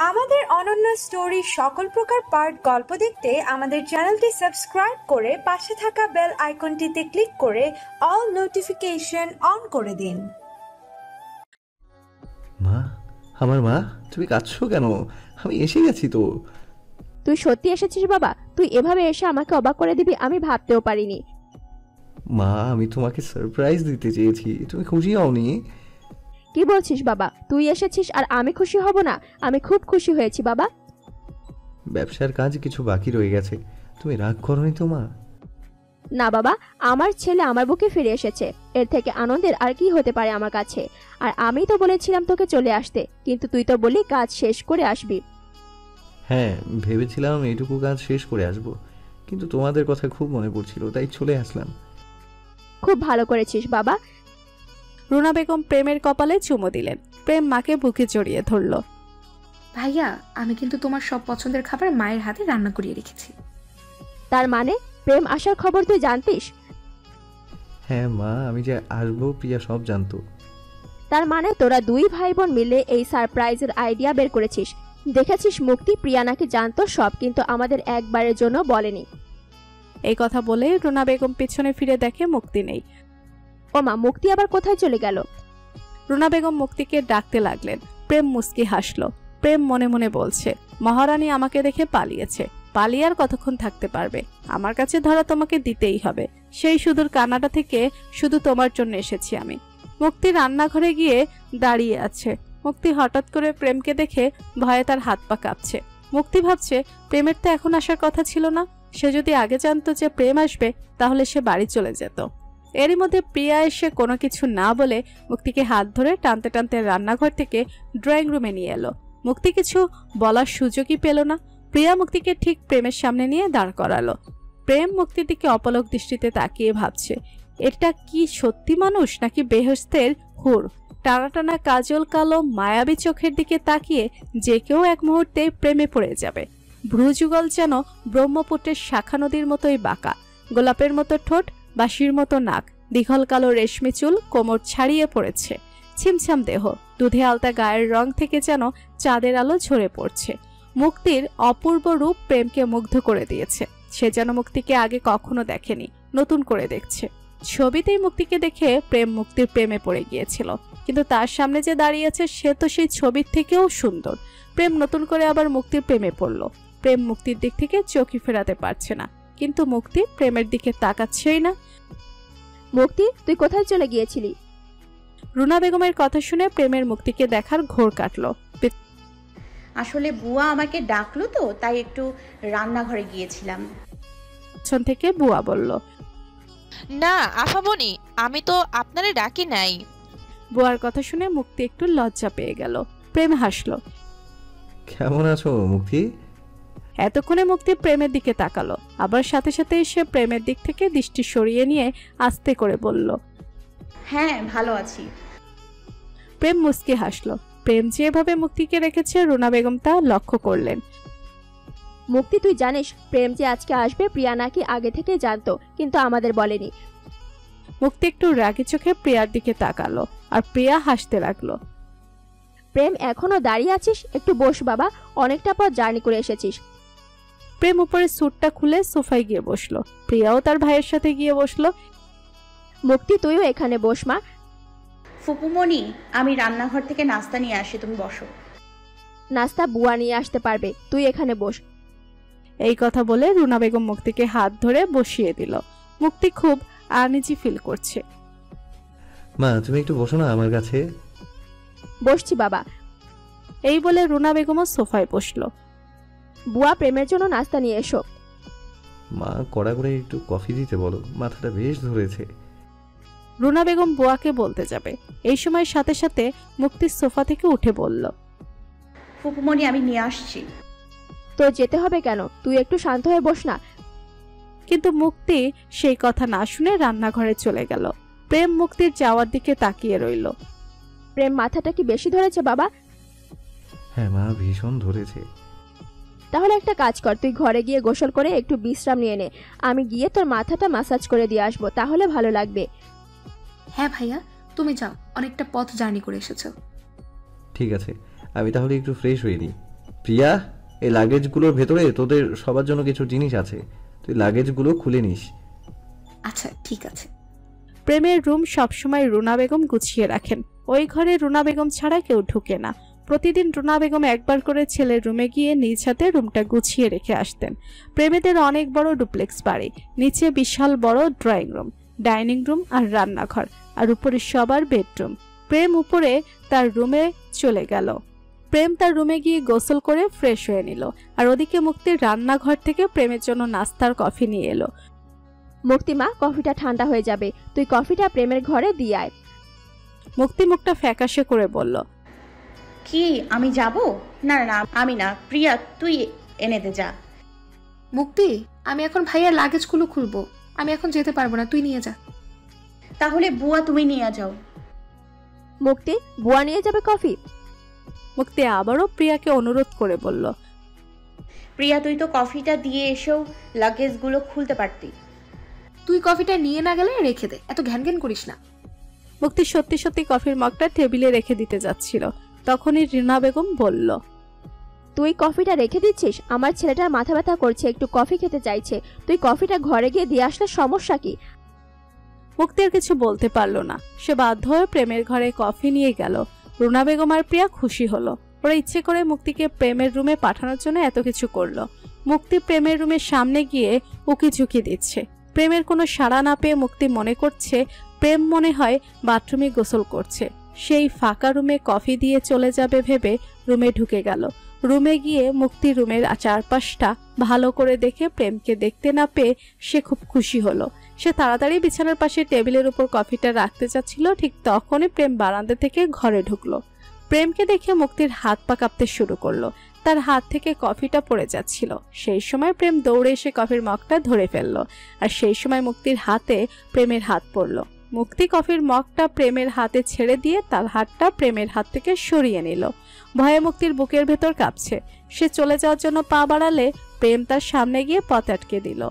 আমাদের অনন্য স্টোরি সকল প্রকার পার্ট গল্প দেখতে আমাদের চ্যানেলটি সাবস্ক্রাইব করে পাশে থাকা বেল আইকনটিতে ক্লিক করে অল নোটিফিকেশন অন করে দিন। মা, আমার মা, তুমি কাঁদছো কেন? আমি এসে গেছি তো। তুই সত্যি এসেছিস বাবা? তুই এভাবে এসে আমাকে অবাক করে দিবি আমি ভাবতেও পারিনি। মা, আমি তোমাকে সারপ্রাইজ দিতে চেয়েছি, তুমি খুশি হওনি? কি বলছিস বাবা? তুই এসেছিস আর আমি খুশি হব না? আমি খুব খুশি হয়েছি বাবা। ব্যবসার কাজ কিছু বাকি রয়ে গেছে, তুমি রাগ করোনি তো মা? না বাবা, আমার ছেলে আমার বুকে ফিরে এসেছে, এর থেকে আনন্দের আর কি হতে পারে আমার কাছে। আর আমি তো বলেছিলাম তোকে চলে আসতে, কিন্তু তুই তো বললি কাজ শেষ করে আসবি। হ্যাঁ, ভেবেছিলাম এইটুকু কাজ শেষ করে আসব, কিন্তু তোমাদের কথা খুব মনে পড়ছিল তাই চলে আসলাম। খুব ভালো করেছিস বাবা। রুনা বেগম প্রেমের কপালে চুমু দিলেন। প্রেম মাকে বুকে জড়িয়ে ধরল। ভাইয়া, আমি কিন্তু তোমার সব পছন্দের খাবার মায়ের হাতে রান্না করিয়ে রেখেছি। তার মানে প্রেম আসার খবর তুই জানতিস? হ্যাঁ মা, আমি যে আসবো প্রিয়া সব জানতো। তার মানে তোরা দুই ভাই বোন মিলে এই সারপ্রাইজের আইডিয়া বের করেছিস। দেখেছিস মুক্তি, প্রিয়া নাকি জানতো সব, কিন্তু আমাদের একবারের জন্য বলেনি। এই কথা বলে রুনা বেগম পিছনে ফিরে দেখে মুক্তি নেই। ও মা, মুক্তি আবার কোথায় চলে গেল? রুনা বেগম মুক্তিকে ডাকতে লাগলেন। প্রেম মুস্কি হাসলো। প্রেম মনে মনে বলছে, মহারানী আমাকে দেখে পালিয়েছে, পালিয়ে আর কতক্ষণ থাকতে পারবে? আমার কাছে ধরা তোমাকে দিতেই হবে। সেই সুদূর কানাডা থেকে শুধু তোমার জন্য এসেছি আমি। মুক্তি রান্নাঘরে গিয়ে দাঁড়িয়ে আছে। মুক্তি হঠাৎ করে প্রেমকে দেখে ভয়ে তার হাত পা কাঁপছে। মুক্তি ভাবছে, প্রেমের তো এখন আসার কথা ছিল না। সে যদি আগে জানতো যে প্রেম আসবে তাহলে সে বাড়ি চলে যেত। এরই মধ্যে প্রিয়া এসে কোনো কিছু না বলে মুক্তিকে হাত ধরে টানতে টানতে রান্নাঘর থেকে ড্রয়িং রুমে নিয়ে এলো। মুক্তি কিছু বলার সুযোগই পেল না। প্রিয়া মুক্তিকে ঠিক প্রেমের সামনে নিয়ে দাঁড় করালো। প্রেম মুক্তির দিকে অপলক দৃষ্টিতে তাকিয়ে ভাবছে, এটা কি সত্যি মানুষ নাকি বেহেশতের হুর? টানা টানা কাজল কালো মায়াবী চোখের দিকে তাকিয়ে যে কেউ এক মুহূর্তে প্রেমে পড়ে যাবে। ভ্রুযুগল যেন ব্রহ্মপুত্রের শাখা নদীর মতোই বাঁকা, গোলাপের মতো ঠোঁট, বাঁশির মতো নাক, দীঘল কালো রেশমি চুল কোমর ছাড়িয়ে পড়েছে, ছিমছাম দেহ, দুধে আলতা গায়ের রং থেকে যেন চাঁদের আলো ঝরে পড়ছে। মুক্তির অপূর্ব রূপ প্রেমকে মুগ্ধ করে দিয়েছে। সে যেন মুক্তিকে আগে কখনো দেখেনি, নতুন করে দেখছে। ছবিতেই মুক্তিকে দেখে প্রেম মুক্তির প্রেমে পড়ে গিয়েছিল, কিন্তু তার সামনে যে দাঁড়িয়েছে সে তো সেই ছবির থেকেও সুন্দর। প্রেম নতুন করে আবার মুক্তির প্রেমে পড়ল। প্রেম মুক্তির দিক থেকে চোখই ফেরাতে পারছে না, কিন্তু মুক্তি প্রেমের দিকে তাকাচ্ছেই না। মুক্তি, তুই কোথায় চলে গিয়েছিলি? রুনা বেগমের কথা শুনে প্রেমের মুক্তিকে দেখার ঘোর কাটলো। আসলে বুয়া আমাকে ডাকলো তো, তাই একটু রান্নাঘরে গিয়েছিলাম। পেছন থেকে বুয়া বলল, না আফাবনি, আমি তো আপনারে ডাকি নাই। বুয়ার কথা শুনে মুক্তি একটু লজ্জা পেয়ে গেল। প্রেম হাসলো। কেমন আছো মুক্তি? এতক্ষণে মুক্তি প্রেমের দিকে তাকালো, আবার সাথে সাথে এসে প্রেমের দিক থেকে দৃষ্টি সরিয়ে নিয়ে আস্তে করে বলল, হ্যাঁ ভালো আছি। প্রেম মুস্কি হাসলো। প্রেম যেভাবে মুক্তিকে রেখেছে রুনা বেগম তা লক্ষ্য করলেন। মুক্তি, তুই জানিস প্রেম যে আজকে আসবে প্রিয়া নাকি আগে থেকে জানতো, কিন্তু আমাদের বলেনি। মুক্তি একটু রাগী চোখে প্রিয়ার দিকে তাকালো, আর প্রিয়া হাসতে লাগলো। প্রেম, এখনো দাঁড়িয়ে আছিস? একটু বস বাবা, অনেকটা পর জার্নি করে এসেছিস। প্রেম উপরে স্যুটটা খুলে সোফায় গিয়ে বসলো। প্রিয়াও তার ভাইয়ের সাথে গিয়ে বসলো। মুক্তি, তুইও এখানে বস মা। ফুপুমণি, আমি রান্নাঘর থেকে নাস্তা নিয়ে আসি, তুমি বসো। নাস্তা বুয়া নিয়ে আসতে পারবে, তুই এখানে বস। এই কথা বলে রুনা বেগম মুক্তিকে হাত ধরে বসিয়ে দিল। মুক্তি খুব আনইজি ফিল করছে। মা, তুমি একটু বসো না আমার কাছে। বসছি বাবা। এই বলে রুনা বেগমও সোফায় বসলো। বুয়া, প্রেমের জন্য নাস্তা নিয়ে এসো। মা, কড়া করে একটু কফি দিতে বলো, মাথাটা বেশ ধরেছে। রুনা বেগম বুয়াকে বলতে যাবে, এই সময় সাথে সাথে মুক্তি সোফা থেকে উঠে বলল, ফুপুমণি আমি নিয়ে আসছি। তো যেতে হবে কেন? তুই একটু শান্ত হয়ে বস না। কিন্তু মুক্তি সেই কথা না শুনে রান্নাঘরে চলে গেল। প্রেম মুক্তির যাওয়ার দিকে তাকিয়ে রইল। প্রেম, মাথাটা কি বেশি ধরেছে বাবা? হ্যাঁ মা, ভীষণ ধরেছে। তাহলে একটা কাজ কর, তুই ঘরে গিয়ে গোসল করে একটু বিশ্রাম নিয়ে নে। আমি গিয়ে তোর মাথাটা ম্যাসাজ করে দিয়ে আসবো, তাহলে ভালো লাগবে। হ্যাঁ ভাইয়া, তুমি যাও, অনেকটা পথ জার্নি করে এসেছো। ঠিক আছে, আমি তাহলে একটু ফ্রেশ হয়ে নিই। প্রিয়া, এই লাগেজগুলোর ভেতরে তোদের সবার জন্য কিছু জিনিস আছে, তুই লাগেজগুলো খুলে নিস। আচ্ছা ঠিক আছে। প্রেমের রুম সবসময় রুনা বেগম গুছিয়ে রাখেন। ওই ঘরে রুনা বেগম ছাড়া কেউ ঢুকে না। প্রতিদিন রুনা বেগম একবার করে ছেলের রুমে গিয়ে নিজ হাতে রুমটা গুছিয়ে রেখে আসতেন। প্রেমেদের অনেক বড় ডুপ্লেক্স বাড়ি, নিচে বিশাল বড় ড্রয়িং রুম, ডাইনিং রুম আর রান্নাঘর, আর উপরে সবার বেডরুম। প্রেম উপরে তার রুমে চলে গেল। প্রেম তার রুমে গিয়ে গোসল করে ফ্রেশ হয়ে নিল, আর ওদিকে মুক্তির রান্নাঘর থেকে প্রেমের জন্য নাস্তার কফি নিয়ে এলো। মুক্তিমা, কফিটা ঠান্ডা হয়ে যাবে, তুই কফিটা প্রেমের ঘরে দিয়ে আয়। মুক্তি মুখটা ফ্যাকাশে করে বলল, কি আমি যাব? না না, আমি না, প্রিয়া তুই এনে দে যা। মুক্তি, আমি এখন ভাইয়ার লাগেজগুলো খুলবো, আমি এখন যেতে পারবো না, তুই নিয়ে যা। তাহলে বুয়া তুমি নিয়ে যাও। মুক্তি, বুয়া নিয়ে যাবে কফি? মুক্তি আবারও প্রিয়াকে অনুরোধ করে বলল, প্রিয়া তুই তো কফিটা দিয়ে এসেও লাগেজগুলো খুলতে পারতি। তুই কফিটা নিয়ে না গেলে রেখে দে, এত ঘ্যান ঘ্যান করিস না। মুক্তি সত্যি সত্যি কফির মগটা টেবিলে রেখে দিতে যাচ্ছিল, তখনই রুনা বেগম বলল, তুই কফিটা রেখে দিচ্ছিস? আমার ছেলেটার মাথা ব্যথা করছে, একটু কফি খেতে চাইছে, তুই কফিটা ঘরে গিয়ে দিয়ে আসলে সমস্যা কি? মুক্তি আর কিছু বলতে পারল না। সে বাধ্য হয়ে প্রেমের ঘরে কফি নিয়ে গেল। রুনা বেগম আর প্রিয়া খুশি হলো। ওরা ইচ্ছে করে মুক্তিকে প্রেমের রুমে পাঠানোর জন্য এত কিছু করলো। মুক্তি প্রেমের রুমের সামনে গিয়ে উকি ঝুঁকি দিচ্ছে। প্রেমের কোনো সাড়া না পেয়ে মুক্তি মনে করছে প্রেম মনে হয় বাথরুমে গোসল করছে। সেই ফাঁকা রুমে কফি দিয়ে চলে যাবে ভেবে রুমে ঢুকে গেল। রুমে গিয়ে মুক্তি রুমের চারপাশটা ভালো করে দেখে প্রেমকে দেখতে না পেয়ে সে খুব খুশি হলো। সে তাড়াতাড়ি বিছানার পাশে টেবিলের উপর কফিটা রাখতে চাচ্ছিল, ঠিক তখনই প্রেম বারান্দা থেকে ঘরে ঢুকলো। প্রেমকে দেখে মুক্তির হাত পা কাঁপতে শুরু করলো। তার হাত থেকে কফিটা পড়ে যাচ্ছিল। সেই সময় প্রেম দৌড়ে এসে কফির মগটা ধরে ফেললো, আর সেই সময় মুক্তির হাতে প্রেমের হাত পড়লো। মুক্তি কফির মগটা প্রেমের হাতে ছেড়ে দিয়ে তার হাতটা প্রেমের হাত থেকে সরিয়ে নিল। ভয়ে মুক্তির বুকের ভেতর কাঁপছে। সে চলে যাওয়ার জন্য পা বাড়ালে প্রেম তার সামনে গিয়ে পথ আটকে দিল।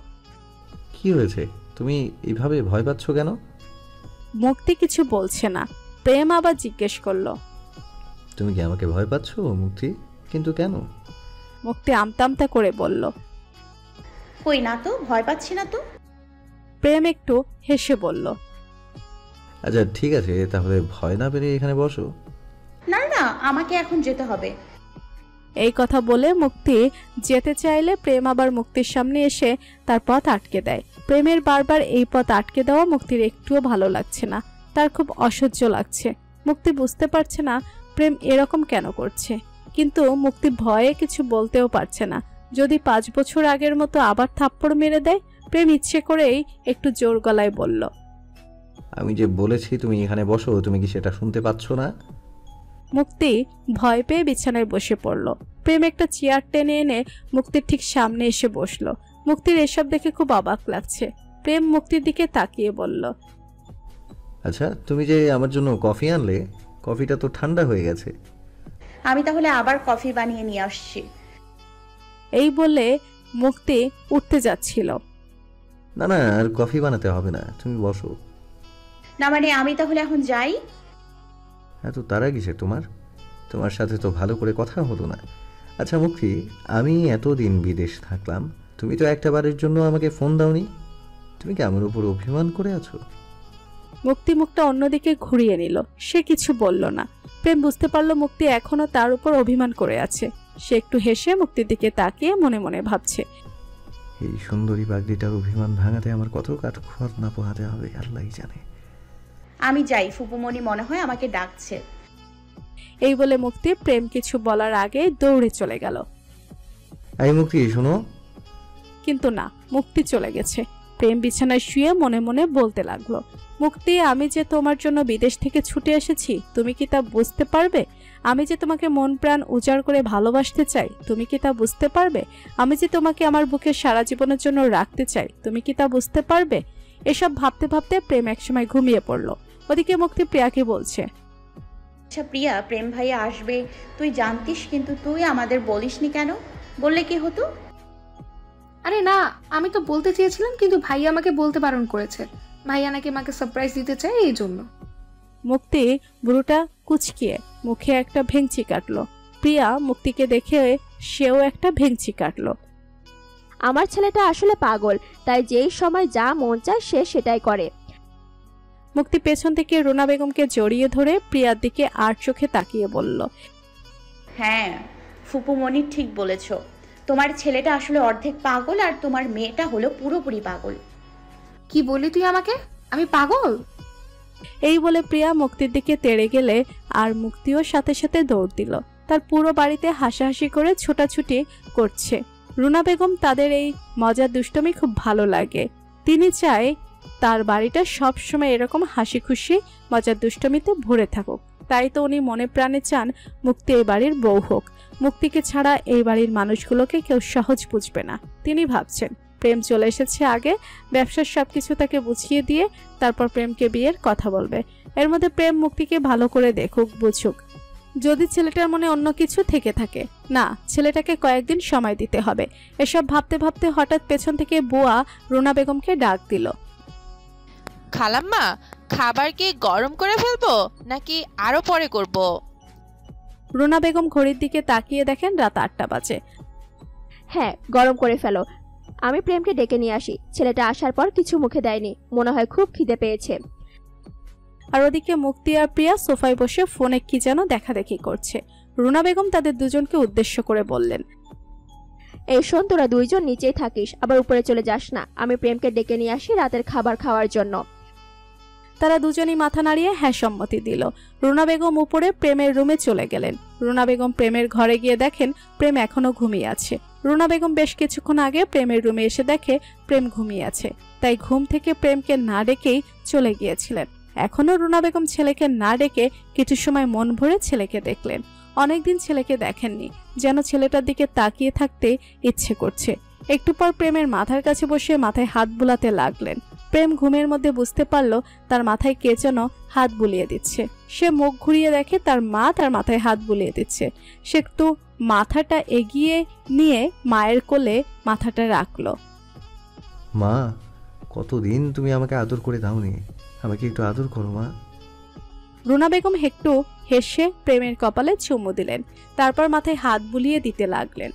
কি হয়েছে, তুমি এইভাবে ভয় পাচ্ছ কেন? মুক্তি কিছু বলছে না। প্রেম আবার জিজ্ঞেস করলো, তুমি কি আমাকে ভয় পাচ্ছ মুক্তি? কিন্তু কেন? মুক্তি আমতা আমতা করে বলল, কই না তো, ভয় পাচ্ছি না তো। প্রেম একটু হেসে বলল, আচ্ছা ঠিক আছে, তাহলে ভয় না পেরে এখানে বসো। না না, আমাকে এখন যেতে হবে। এই কথা বলে মুক্তি যেতে চাইলে প্রেম আবার মুক্তির সামনে এসে তার পথ আটকে দেয়। প্রেমের বারবার এই পথ আটকে দেওয়া মুক্তির একটুও ভালো লাগছে না, তার খুব অসহ্য লাগছে। মুক্তি বুঝতে পারছে না প্রেম এরকম কেন করছে, কিন্তু মুক্তি ভয়ে কিছু বলতেও পারছে না। যদি 5 বছর আগের মতো আবার থাপ্পড় মেরে দেয়। প্রেম ইচ্ছে করেই একটু জোর গলায় বলল, আমি যে বলেছি তুমি এখানে বসো, তুমি কি সেটা শুনতে পাচ্ছ না? মুক্তি ভয় পেয়ে বিছানায় বসে পড়ল। প্রেম একটা চেয়ার টেনে এনে মুক্তির ঠিক সামনে এসে বসলো। মুক্তির এসব দেখে খুব অবাক লাগছে। প্রেম মুক্তির দিকে তাকিয়ে বলল, আচ্ছা তুমি যে আমার জন্য কফি আনলে, কফিটা তো ঠান্ডা হয়ে গেছে। আমি তাহলে আবার কফি বানিয়ে নিয়ে আসছি। এই বলে মুক্তি উঠতে যাচ্ছিল। না না, আর কফি বানাতে হবে না, তুমি বসো। না মানে আমি তাহলে এখন যাই? এত তাড়া কিসে তোমার? তোমার সাথে তো ভালো করে কথা হলো না। আচ্ছা মুক্তি, আমি এতদিন বিদেশ থাকলাম, তুমি তো একটা বারের জন্য আমাকে ফোন দাওনি। তুমি কি আমার উপর অভিমান করে আছো? মুক্তি মুখটা অন্যদিকে ঘুরিয়ে নিল। সে কিছু বলল না। প্রেম বুঝতে পারলো মুক্তি এখনো তার উপর অভিমান করে আছে। সে একটু হেসে মুক্তির দিকে তাকিয়ে মনে মনে ভাবছে, এই সুন্দরী পাগড়িটার অভিমান ভাঙাতে আমার কত কাঠখড় না পোহাতে হবে আল্লাহই জানে। আমি যাই, ফুপুমণি মনে হয় আমাকে ডাকছে। এই বলে মুক্তি প্রেম কিছু বলার আগে দৌড়ে চলে গেল। এই মুক্তি শোনো। কিন্তু না, মুক্তি চলে গেছে। প্রেম বিছানায় শুয়ে মনে মনে বলতে লাগলো, মুক্তি, আমি যে তোমার জন্য বিদেশ থেকে ছুটে এসেছি, তুমি কি তা বুঝতে পারবে? আমি যে তোমাকে মন প্রাণ উজাড় করে ভালোবাসতে চাই, তুমি কি তা বুঝতে পারবে? আমি যে তোমাকে আমার বুকে সারা জীবনের জন্য রাখতে চাই, তুমি কি তা বুঝতে পারবে? এসব ভাবতে ভাবতে প্রেম একসময় ঘুমিয়ে পড়লো। ওদিকে মুক্তি প্রিয়াকে বলছে, আচ্ছা প্রিয়া, প্রেম ভাইয়া আসবে তুই জানতিস, কিন্তু তুই আমাদের বলিসনি কেন? বললে কি হতো? আরে না, আমি তো বলতে চেয়েছিলাম, কিন্তু ভাইয়া আমাকে বলতে বারণ করেছে। ভাইয়া নাকি আমাকে সারপ্রাইজ দিতে চায়, এই জন্য। মুক্তি বুড়োটা কুচকিয়ে মুখে একটা ভেঙচি কাটলো। প্রিয়া মুক্তিকে দেখে সেও একটা ভেঙচি কাটলো। আমার ছেলেটা আসলে পাগল, তাই যেই সময় যা মন চায় সে সেটাই করে। মুক্তি পেছন থেকে রুনা বেগমকে জড়িয়ে ধরে প্রিয়ার দিকে আর চোখে তাকিয়ে বলল, হ্যাঁ ফুপুমণি ঠিক বলেছ, তোমার ছেলেটা আসলে অর্ধেক পাগল আর তোমার মেয়েটা হলো পুরোপুরি পাগল। কি বললি তুই আমাকে? আমি পাগল? এই বলে প্রিয়া মুক্তির দিকে তেড়ে গেলে আর মুক্তিও সাথে সাথে দৌড় দিল। তার পুরো বাড়িতে হাসাহাসি করে ছোটাছুটি করছে। রুনা বেগম তাদের এই মজার দুষ্টমি খুব ভালো লাগে। তিনি চায় তার বাড়িটা সব সময় এরকম হাসি খুশি মজার দুষ্টমিতে ভরে থাকুক। তাই তো উনি মনে প্রাণে চান মুক্তি এই বাড়ির বউ হোক। মুক্তিকে ছাড়া এই বাড়ির মানুষগুলোকে কেউ সহজ বুঝবে না। তিনি ভাবছেন প্রেম চলে এসেছে আগে, ব্যবসার সবকিছু তাকে বুঝিয়ে দিয়ে তারপর প্রেমকে বিয়ের কথা বলবে। এর মধ্যে প্রেম মুক্তিকে ভালো করে দেখুক, বুঝুক। যদি ছেলেটার মনে অন্য কিছু থেকে থাকে, না, ছেলেটাকে কয়েকদিন সময় দিতে হবে। এসব ভাবতে ভাবতে হঠাৎ পেছন থেকে বুয়া রুনা বেগমকে ডাক দিল, খালাম্মা, খাবার কি গরম করে ফেলবো নাকি আরো পরে করব? রুনা বেগম ঘড়ির দিকে তাকিয়ে দেখেন রাত 8টা বাজে। হ্যাঁ, গরম করে ফেলো। আমি প্রেমকে ডেকে নিয়ে আসি। ছেলেটা আসার পর কিছু মুখে দেয়নি, মনে হয় খুব খিদে পেয়েছে। আর ওদিকে মুক্তি আর প্রিয়া সোফায় বসে ফোনে কি যেন দেখাদেখি করছে। রুনা বেগম তাদের দুজনকে উদ্দেশ্য করে বললেন, এই শোন, তোরা দুইজন নিচেই থাকিস, আবার উপরে চলে যাস না। আমি প্রেমকে ডেকে নিয়ে আসি রাতের খাবার খাওয়ার জন্য। তারা দুজনই মাথা নাড়িয়ে হ্যাঁ সম্মতি দিল। রুনা বেগম উপরে প্রেমের রুমে চলে গেলেন। রুনা বেগম প্রেমের ঘরে গিয়ে দেখেন প্রেম এখনো ঘুমিয়ে আছে। রুনা বেগম বেশ কিছুক্ষণ আগে প্রেমের রুমে এসে দেখে প্রেম ঘুমিয়ে আছে, তাই ঘুম থেকে প্রেমকে না ডেকেই চলে গিয়েছিলেন। এখনো রুনা বেগম ছেলেকে না ডেকে কিছু সময় মন ভরে ছেলেকে দেখলেন। অনেকদিন ছেলেকে দেখেননি, যেন ছেলেটার দিকে তাকিয়ে থাকতে ইচ্ছে করছে। একটু পর প্রেমের মাথার কাছে বসে মাথায় হাত বুলাতে লাগলেন। প্রেম ঘুমের মধ্যে বুঝতে পারল তার মাথায় কে যেন হাত বুলিয়ে দিচ্ছে। সে মুখ ঘুরিয়ে দেখে তার মা তার মাথায় হাত বুলিয়ে দিচ্ছে। সে একটু মাথাটা এগিয়ে নিয়ে মায়ের কোলে মাথাটা রাখলো। মা, কতদিন তুমি আমাকে আদর করে দাওনি, আমাকে একটু আদর করো মা। রুনা বেগম একটু হেসে প্রেমের কপালে চুমু দিলেন, তারপর মাথায় হাত বুলিয়ে দিতে লাগলেন।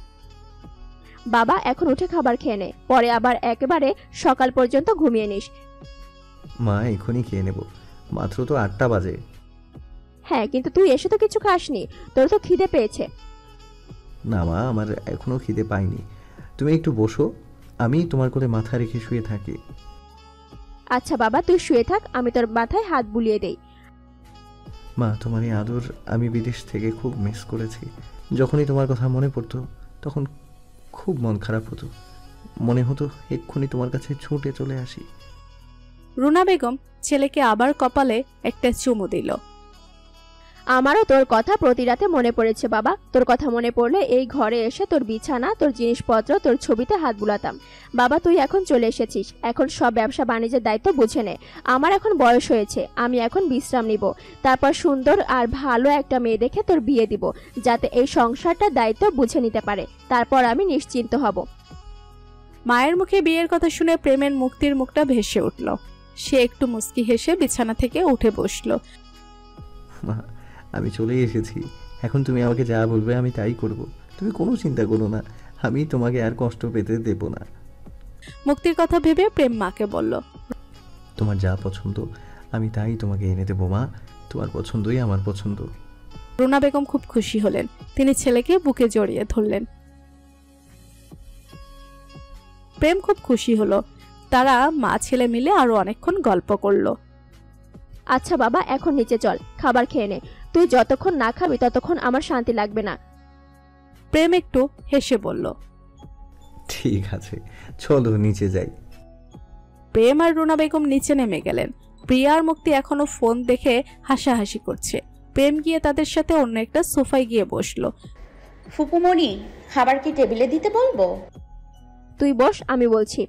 বাবা, এখন উঠে খাবার খেয়ে নে, পরে আবার একেবারে সকাল পর্যন্ত ঘুমিয়ে নিস। মা, এখনই খেয়ে নেব, মাত্র তো 8টা বাজে। হ্যাঁ, কিন্তু তুই এসে তো কিছু খাসনি, তোর তো খিদে পেয়েছে। না মা, আমার এখনো খিদে পাইনি। তুমি একটু বসো, আমি তোমার কোলে মাথা রেখে শুয়ে থাকি। আচ্ছা বাবা, তুই শুয়ে থাক, আমি তোর মাথায় হাত বুলিয়ে দেই। মা, তোমার এই আদর আমি বিদেশ থেকে খুব মিস করেছি। যখনই তোমার কথা মনে পড়তো তখন খুব মন খারাপ হতো, মনে হতো এক্ষুনি তোমার কাছে ছুটে চলে আসি। রুনা বেগম ছেলেকে আবার কপালে একটা চুমু দিল। আমারও তোর কথা প্রতি রাতে মনে পড়েছে বাবা। তোর কথা মনে পড়লে এই ঘরে এসে তোর বিছানা, তোর জিনিসপত্র, তোর ছবিতে হাত বুলাতাম। বাবা, তুই এখন চলে এসেছিস, এখন সব ব্যবসা বাণিজ্যের দায়িত্ব বুঝে নে। আমার এখন বয়স হয়েছে, আমি এখন বিশ্রাম নিব, তারপর সুন্দর আর ভালো একটা মেয়ে দেখে তোর বিয়ে দিব, যাতে এই সংসারটার দায়িত্ব বুঝে নিতে পারে। তারপর আমি নিশ্চিন্ত হব। মায়ের মুখে বিয়ের কথা শুনে প্রেমের মুক্তির মুখটা ভেসে উঠল। সে একটু মুচকি হেসে বিছানা থেকে উঠে বসলো। মা, আমি চলেই এসেছি, এখন তুমি আমাকে যা বলবে আমি তাই করব। তুমি কোনো চিন্তা করো না, আমি তোমাকে আর কষ্ট পেতে দেব না। মুক্তির কথা ভেবে প্রেম মাকে বলল, তোমার যা পছন্দ আমি তাই তোমাকে এনে দেবো মা, তোমার পছন্দই আমার পছন্দ। রুনা বেগম খুব খুশি হলেন। তিনি ছেলেকে বুকে জড়িয়ে ধরলেন। প্রেম খুব খুশি হলো। তারা মা ছেলে মিলে আরো অনেকক্ষণ গল্প করলো। আচ্ছা বাবা, এখন নিচে চল, খাবার খেয়ে নে। তুই যতক্ষণ না খাবি ততক্ষণ আমার শান্তি লাগবে না। প্রেম একটু হেসে বলল, ঠিক আছে, চলো নিচে যাই। প্রেম আর রুনা বেগম নিচে নেমে গেলেন। প্রিয়ার মুক্তি এখনো ফোন দেখে হাসাহাসি করছে। প্রেম গিয়ে তাদের সাথে অন্য একটা সোফায় গিয়ে বসলো। ফুপুমণি, খাবার কি টেবিলে দিতে বলবো? তুই বস, আমি বলছি।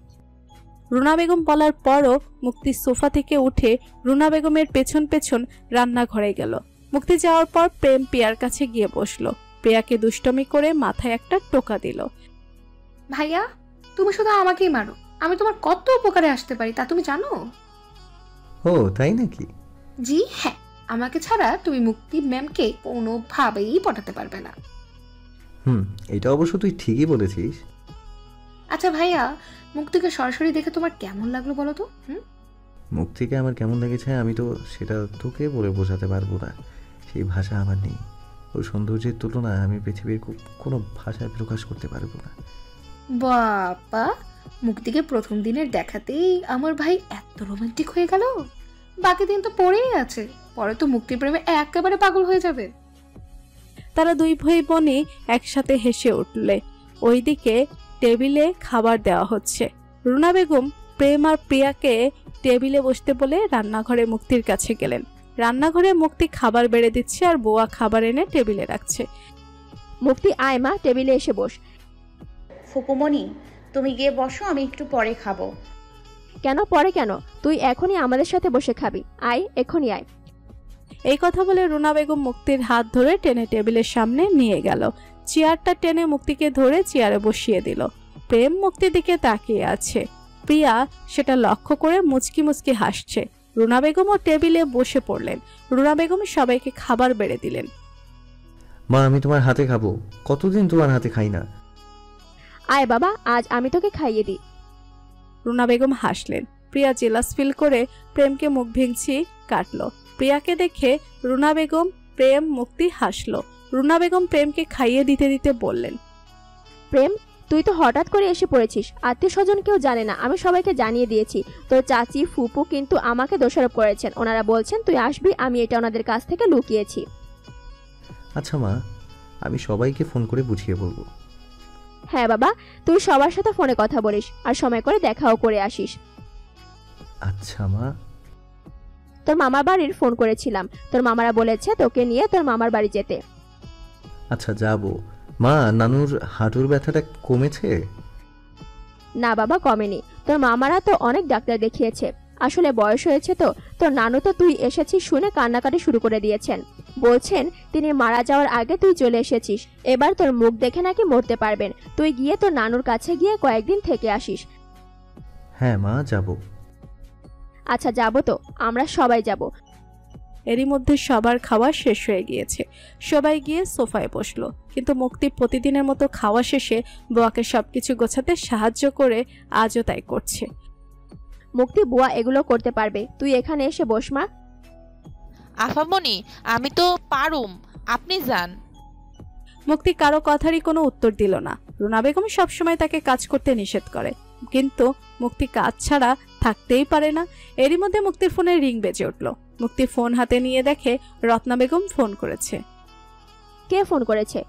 রুনা বেগম বলার পরও মুক্তি সোফা থেকে উঠে রুনা বেগমের পেছন পেছন রান্নাঘরে গেল। মুক্তি যাওয়ার পর প্রেম প্রিয়ার কাছে গিয়ে বসলো। প্রিয়াকে দুষ্টমি করে মাথায় একটা টোকা দিল। ভাইয়া, তুমি শুধু আমাকেই মারো, আমি তোমার কত উপকারে আসতে পারি তা তুমি জানো? ও তাই নাকি? জি হ্যাঁ, আমাকে ছাড়া তুমি মুক্তি ম্যামকে কোনোভাবেই পটাতে পারবে না। এটা অবশ্য তুই ঠিকই বলেছিস। আচ্ছা ভাইয়া, মুক্তিকে সরাসরি দেখে তোমার কেমন লাগলো বলো তো? মুক্তিকে আমার কেমন লেগেছে আমি তো সেটা তোকে বলে বোঝাতে পারবো না, সেই ভাষা আমার নেই। ওর সৌন্দর্যের তুলনা আমি পৃথিবীর কোনো ভাষায় প্রকাশ করতে পারবো না। বাবা, মুক্তিকে প্রথম দিনের দেখাতেই আমার ভাই এত রোমান্টিক হয়ে গেল। বাকি দিন তো পড়েই আছে, পরে তো মুক্তির প্রেমে একেবারে পাগল হয়ে যাবে। তারা দুই ভাই বোনই একসাথে হেসে উঠলে। ওইদিকে টেবিলে খাবার দেওয়া হচ্ছে। রুনা বেগম প্রেম আর প্রিয়াকে টেবিলে বসতে বলে রান্নাঘরে মুক্তির কাছে গেলেন। রান্নাঘরে মুক্তি খাবার বেড়ে দিচ্ছে আর বোয়া খাবার এনে টেবিলে রাখছে। মুক্তি, আয় মা, টেবিলে এসে বস। ফুপুমণি, তুমি গিয়ে বসো, আমি একটু পরে খাবো। কেন পরে কেন? তুই এখনই আমাদের সাথে বসে খাবি। আয়, এখনই আয়। এই কথা বলে রুনা বেগম মুক্তির হাত ধরে টেনে টেবিলের সামনে নিয়ে গেল। চেয়ারটা টেনে মুক্তিকে ধরে চেয়ারে বসিয়ে দিল। প্রেম মুক্তির দিকে তাকিয়ে আছে। প্রিয়া সেটা লক্ষ্য করে মুচকি মুচকি হাসছে। রুনা বেগমও টেবিলে বসে পড়লেন। রুনা বেগম সবাইকে খাবার বেড়ে দিলেন। মা, আমি তোমার হাতে খাবো, কতদিন তোমার হাতে খাই না। আয় বাবা, আজ আমি তোকে খাইয়ে দিই। রুনা বেগম হাসলেন। প্রিয়া জেলাস ফিল করে প্রেমকে মুখ ভেঙচি কাটলো। প্রিয়াকে দেখে রুনা বেগম, প্রেম, মুক্তি হাসলো। রুনা বেগম প্রেমকে খাইয়ে দিতে দিতে বললেন, প্রেম, তুই তো হঠাৎ করে এসে পড়েছিস। আত্মীয় স্বজন কেউ জানে না, আমি সবাইকে জানিয়ে দিয়েছি। তোর চাচি ফুপু কিন্তু আমাকে দোষারোপ করেছেন। ওনারা বলছেন তুই আসবি, আমি এটা ওনাদের কাছ থেকে লুকিয়েছি। আচ্ছা মা, আমি সবাইকে ফোন করে বুঝিয়ে বলবো। হ্যাঁ বাবা, তুই সবার সাথে ফোনে কথা বলিস আর সময় করে দেখাও করে আসিস। আচ্ছা মা। তোর মামার বাড়ির ফোন করেছিলাম, তোর মামারা বলেছে তোকে নিয়ে তোর মামার বাড়ি যেতে। আচ্ছা যাবো। মা, নানুর হাঁটুর ব্যথাটা কমেছে? না বাবা, কমেনি। তোর মামারা তো অনেক ডাক্তার দেখিয়েছে, আসলে বয়স হয়েছে তো। তোর নানু তো তুই এসেছিস শুনে কান্নাকাটি শুরু করে দিয়েছেন। বলছেন তিনি মারা যাওয়ার আগে তুই চলে এসেছিস, এবার তোর মুখ দেখে নাকি মরতে পারবেন। তুই গিয়ে তোর নানুর কাছে গিয়ে কয়েকদিন থেকে আসিস। হ্যাঁ মা, যাব। আচ্ছা যাবো তো, আমরা সবাই যাব। এরই মধ্যে সবার খাওয়া শেষ হয়ে গিয়েছে। সবাই গিয়ে সোফায় বসলো। কিন্তু মুক্তি প্রতিদিনের মতো খাওয়া শেষে বুয়াকে সবকিছু গোছাতে সাহায্য করে আজও তাই করছে। মুক্তি, বুয়া এগুলো করতে পারবে, তুই এখানে এসে বস মা। আফামনি, আমি তো পারুম, আপনি যান। মুক্তি কারো কথারই কোনো উত্তর দিল না। রুনা বেগম সবসময় তাকে কাজ করতে নিষেধ করে, কিন্তু মুক্তি কাজ ছাড়া থাকতেই পারে না। এরই মধ্যে মুক্তির ফোনে রিং বেজে উঠল। মুক্তি ফোন হাতে নিয়ে দেখে রত্না বেগম ফোন করেছে। কে ফোন করেছে?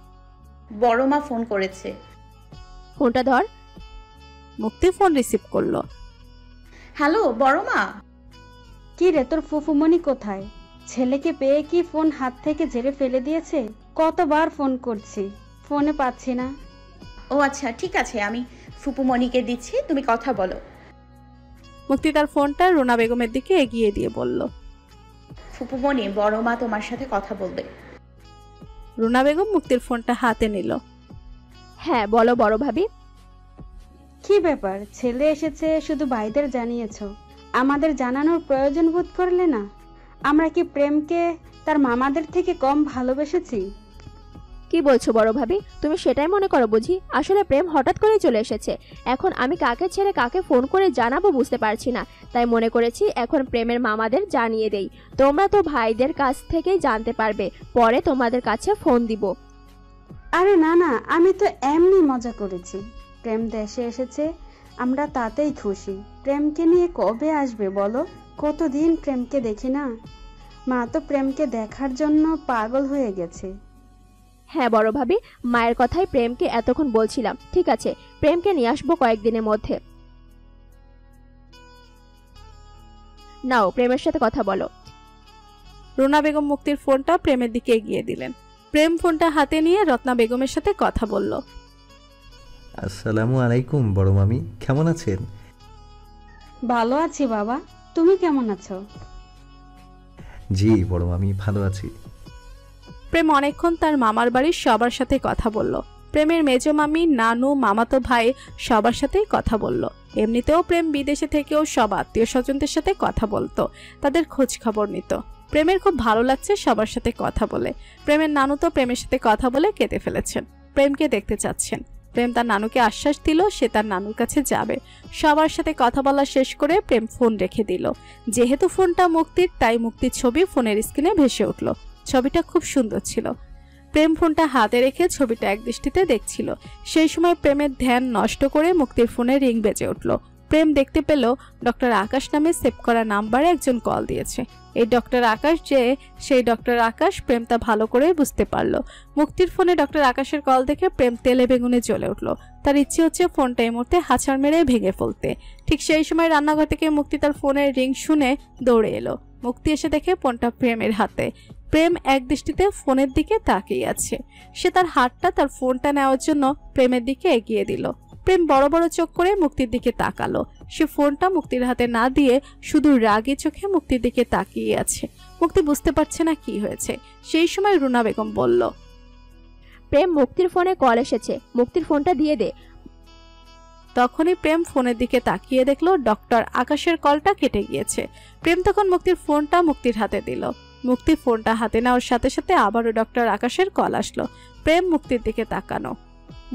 বড় মা ফোন করেছে। ফোনটা ধর। মুক্তি ফোন রিসিভ করলো। হ্যালো বড় মা। কি রে, তোর ফুফুমণি কোথায়? ছেলেকে পেয়ে কি ফোন হাত থেকে ঝেড়ে ফেলে দিয়েছে? কতবার ফোন করছি, ফোনে পাচ্ছি না। ও আচ্ছা, ঠিক আছে, আমি ফুপুমণিকে দিচ্ছি, তুমি কথা বলো। মুক্তি তার ফোনটা রুনা বেগমের দিকে এগিয়ে দিয়ে বলল, ফুপুমণি, বড় মা তোমার সাথে কথা বলবে। রুনা বেগম মুক্তির ফোনটা হাতে নিল। হ্যাঁ বলো বড় ভাবি। কি ব্যাপার, ছেলে এসেছে শুধু ভাইদের জানিয়েছ, আমাদের জানানোর প্রয়োজন বোধ করলে না? আমরা কি প্রেমকে তার মামাদের থেকে কম ভালোবেসেছি? কি বলছো বড় ভাবি? তুমি সেটাই মনে করো বুঝি? আসলে প্রেম হঠাৎ করে চলে এসেছে। এখন আমি কাকে ছেড়ে কাকে ফোন করে জানাবো বুঝতে পারছি না, তাই মনে করেছি এখন প্রেমের মামাদের জানিয়ে দেই। তোমরা তো ভাইদের কাছ থেকেই জানতে পারবে, পরে তোমাদের কাছে ফোন দিব। আরে না না, আমি তো এমনি মজা করেছি। প্রেম দেশে এসেছে, আমরা তাতেই খুশি। প্রেমকে নিয়ে কবে আসবে বলো? কতদিন প্রেমকে দেখি না। মা তো প্রেমকে দেখার জন্য পাগল হয়ে গেছে। হ্যাঁ বড় ভাবি, মায়ের কথাই প্রেমকে এতক্ষণ বলছিলাম। ঠিক আছে, প্রেমকে নিয়ে আসবো কয়েকদিনের মধ্যে। নাও, প্রেমের সাথে কথা বলো। রুনা বেগম মুক্তির ফোনটা প্রেমের দিকে এগিয়ে দিলেন। প্রেম ফোনটা হাতে নিয়ে রত্না বেগমের সাথে কথা বলল। আসসালামু আলাইকুম বড় মামি, কেমন আছেন? ভালো আছি বাবা, তুমি কেমন আছো? জি বড় মামি, ভালো আছি। প্রেম অনেকক্ষণ তার মামার বাড়ির সবার সাথে কথা বলল। প্রেমের মেজো মামি, নানু, মামাতো ভাই সবার সাথেই কথা বলল। এমনিতেও প্রেম বিদেশে থেকেও সব আত্মীয় স্বজনদের সাথে কথা বলতো, তাদের খোঁজ খবর নিত। প্রেমের খুব ভালো লাগছে সবার সাথে কথা বলে। প্রেমের নানু তো প্রেমের সাথে কথা বলে কেঁদে ফেলেছেন, প্রেমকে দেখতে চাচ্ছেন। প্রেম তার নানুকে আশ্বাস দিল সে তার নানুর কাছে যাবে। সবার সাথে কথা বলা শেষ করে প্রেম ফোন রেখে দিল। যেহেতু ফোনটা মুক্তির, তাই মুক্তির ছবি ফোনের স্ক্রিনে ভেসে উঠল। ছবিটা খুব সুন্দর ছিল। প্রেম ফোনটা হাতে রেখে ছবিটা একদৃষ্টিতে দেখছিল। সেই সময় প্রেমের ধ্যান নষ্ট করে মুক্তির ফোনে রিং বেজে উঠল। প্রেম দেখতে পেল ডক্টর আকাশ নামে সেভ করা নাম্বারে একজন কল দিয়েছে। এই ডক্টর আকাশ যে সেই ডক্টর আকাশ প্রেম তা ভালো করে বুঝতে পারল। মুক্তির ফোনে ডক্টর আকাশের কল দেখে প্রেম তেলে বেগুনে জ্বলে উঠল। তার ইচ্ছে হচ্ছে ফোনটা এই মুহূর্তে হাঁচার মেরে ভেঙে ফেলতে। ঠিক সেই সময় রান্নাঘর থেকে মুক্তি তার ফোনের রিং শুনে দৌড়ে এলো। মুক্তি এসে দেখে ফোনটা প্রেমের হাতে। প্রেম একদৃষ্টিতে ফোনের দিকে তাকিয়ে আছে। সে তার হাতটা তার ফোনটা নেওয়ার জন্য প্রেমের দিকে এগিয়ে দিল। প্রেম বড় বড় চোখ করে মুক্তির দিকে তাকালো। সে ফোনটা মুক্তির হাতে না দিয়ে শুধু রাগী চোখে মুক্তির দিকে তাকিয়ে আছে। মুক্তি বুঝতে পারছে না কি হয়েছে। সেই সময় রুনা বেগম বলল, প্রেম মুক্তির ফোনে কল এসেছে, মুক্তির ফোনটা দিয়ে দে। তখনই প্রেম ফোনের দিকে তাকিয়ে দেখলো ডক্টর আকাশের কলটা কেটে গিয়েছে। প্রেম তখন মুক্তির ফোনটা মুক্তির হাতে দিল। মুক্তি ফোনটা হাতে নেওয়ার সাথে সাথে আবারও ডক্টর আকাশের কল আসলো। প্রেম মুক্তির দিকে তাকানো।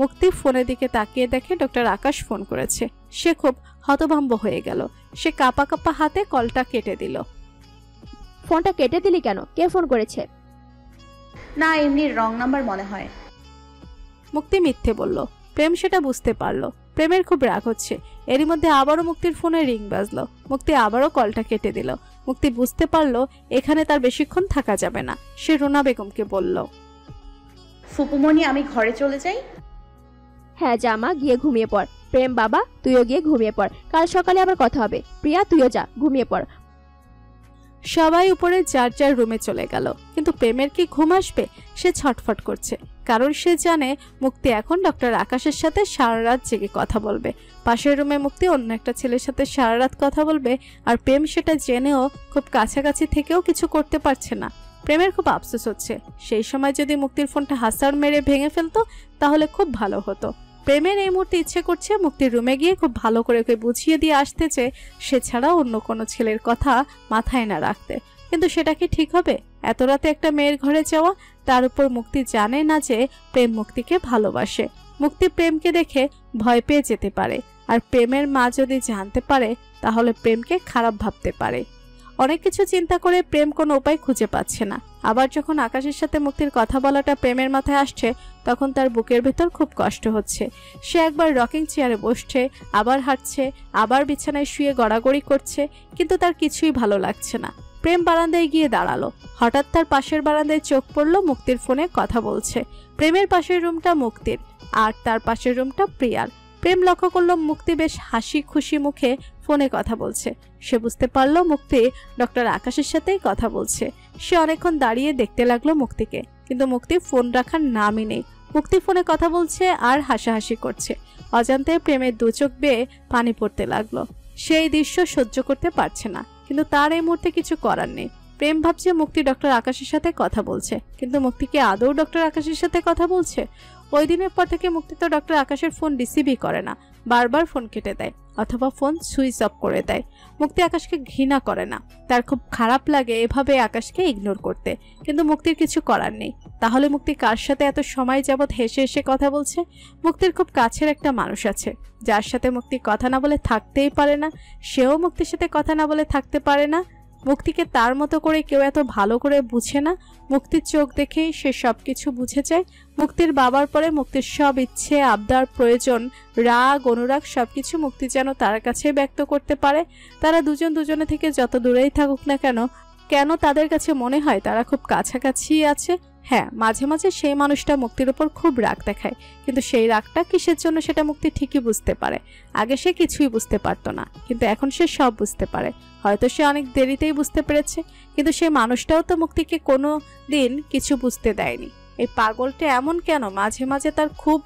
মুক্তি ফোনের দিকে তাকিয়ে দেখে ডক্টর আকাশ ফোন করেছে। সে খুব হতভম্ব হয়ে গেল। সে কাঁপা কাঁপা হাতে কলটা কেটে দিল। ফোনটা কেটে দিলি কেন? কে ফোন করেছে? না, এমনি রং নাম্বার মনে হয়। মুক্তি মিথ্যে বলল। প্রেম সেটা বুঝতে পারলো। প্রেমের খুব রাগ হচ্ছে। এরই মধ্যে আবারও মুক্তির ফোনে রিং বাজলো। মুক্তি আবারও কলটা কেটে দিল। মুক্তি বুঝতে পারলো এখানে তার বেশিক্ষণ থাকা যাবে না। সে রুনা বেগমকে বলল, ফুপুমণি, আমি ঘরে চলে যাই। হ্যাঁ যা মা, গিয়ে ঘুমিয়ে পড়। প্রেম বাবা, তুইও গিয়ে ঘুমিয়ে পড়, কাল সকালে আবার কথা হবে। প্রিয়া, তুইও যা, ঘুমিয়ে পড়। সবাই উপরে যার যার রুমে চলে গেল। কিন্তু প্রেমের কি ঘুম আসবে? সে ছটফট করছে, কারণ সে জানে মুক্তি এখন ডক্টর আকাশের সাথে সারা রাত জেগে কথা বলবে। পাশের রুমে মুক্তি অন্য একটা ছেলের সাথে সারা রাত কথা বলবে, আর প্রেম সেটা জেনেও খুব কাছাকাছি থেকেও কিছু করতে পারছে না। প্রেমের খুব আফসোস হচ্ছে। সেই সময় যদি মুক্তির ফোনটা হাসার মেরে ভেঙে ফেলতো তাহলে খুব ভালো হতো। প্রেমের এই মুহূর্তে ইচ্ছে করছে মুক্তির রুমে গিয়ে খুব ভালো করে ওকে বুঝিয়ে দিয়ে আসতে চেয়ে সে ছাড়া অন্য কোনো ছেলের কথা মাথায় না রাখতে। কিন্তু সেটা কি ঠিক হবে? এত রাতে একটা মেয়ের ঘরে যাওয়া, তার উপর মুক্তি জানে না যে প্রেম মুক্তিকে ভালোবাসে। মুক্তি প্রেমকে দেখে ভয় পেয়ে যেতে পারে, আর প্রেমের মা যদি জানতে পারে তাহলে প্রেমকে খারাপ ভাবতে পারে। অনেক কিছু চিন্তা করে প্রেম কোনো উপায় খুঁজে পাচ্ছে না। আবার যখন আকাশের সাথে মুক্তির কথা বলাটা প্রেমের মাথায় আসছে তখন তার বুকের ভেতর খুব কষ্ট হচ্ছে। সে একবার রকিং চেয়ারে বসছে, আবার হাঁটছে, আবার বিছানায় শুয়ে গড়াগড়ি করছে, কিন্তু তার কিছুই ভালো লাগছে না। প্রেম বারান্দায় গিয়ে দাঁড়ালো। হঠাৎ তার পাশের বারান্দায় চোখ পড়লো মুক্তির ফোনে কথা বলছে। প্রেমের পাশের রুমটা মুক্তির, আর তার পাশের রুমটা প্রিয়ার। প্রেম লক্ষ্য করলো মুক্তি বেশ হাসি খুশি মুখে ফোনে কথা বলছে। সে বুঝতে পারলো মুক্তি ডক্টর আকাশের সাথেই কথা বলছে। সে অনেকক্ষণ দাঁড়িয়ে দেখতে লাগলো মুক্তিকে, কিন্তু মুক্তি ফোন রাখার নামই নেই। মুক্তি ফোনে কথা বলছে আর হাসাহাসি করছে। অজান্তে প্রেমের দু চোখ বেয়ে পানি পড়তে লাগলো। সেই দৃশ্য সহ্য করতে পারছে না, কিন্তু তার এই মুহূর্তে কিছু করার নেই। প্রেম ভাবছে মুক্তি ডক্টর আকাশের সাথে কথা বলছে, কিন্তু মুক্তি কি আদৌ ডক্টর আকাশের সাথে কথা বলছে? ওই দিনের পর থেকে মুক্তি তো ডক্টর আকাশের ফোন রিসিভই করে না, বারবার ফোন কেটে দেয় অথবা ফোন সুইচ অফ করে দেয়। মুক্তি আকাশকে ঘৃণা করে না, তার খুব খারাপ লাগে এভাবে আকাশকে ইগনোর করতে, কিন্তু মুক্তির কিছু করার নেই। তাহলে মুক্তি কার সাথে এত সময় যাবৎ হেসে হেসে কথা বলছে? মুক্তির খুব কাছের একটা মানুষ আছে যার সাথে মুক্তি কথা না বলে থাকতেই পারে না, সেও মুক্তির সাথে কথা না বলে থাকতে পারে না। মুক্তিকে তার মতো করে কেউ এত ভালো করে বুঝে না। মুক্তির চোখ দেখেই সে সবকিছু বুঝে যায়। মুক্তির বাবার পরে মুক্তির সব ইচ্ছে, আবদার, প্রয়োজন, রাগ, অনুরাগ সবকিছু মুক্তি যেন তার কাছে ব্যক্ত করতে পারে। তারা দুজন দুজনে থেকে যত দূরেই থাকুক না কেন, তাদের কাছে মনে হয় তারা খুব কাছাকাছি আছে। হ্যাঁ, মাঝে মাঝে সেই মানুষটা মুক্তির উপর খুব রাগ দেখায়, কিন্তু সেই রাগটা কিসের জন্য সেটা মুক্তি ঠিকই বুঝতে পারে। আগে সে কিছুই বুঝতে পারতো না, কিন্তু এখন সে সব বুঝতে পারে। হয়তো সে অনেক দেরিতেই বুঝতে পেরেছে, কিন্তু সেই মানুষটাও তো মুক্তিকে কোনো দিন কিছু বুঝতে দেয়নি। এই পাগলটা এমন কেন? মাঝে মাঝে তার খুব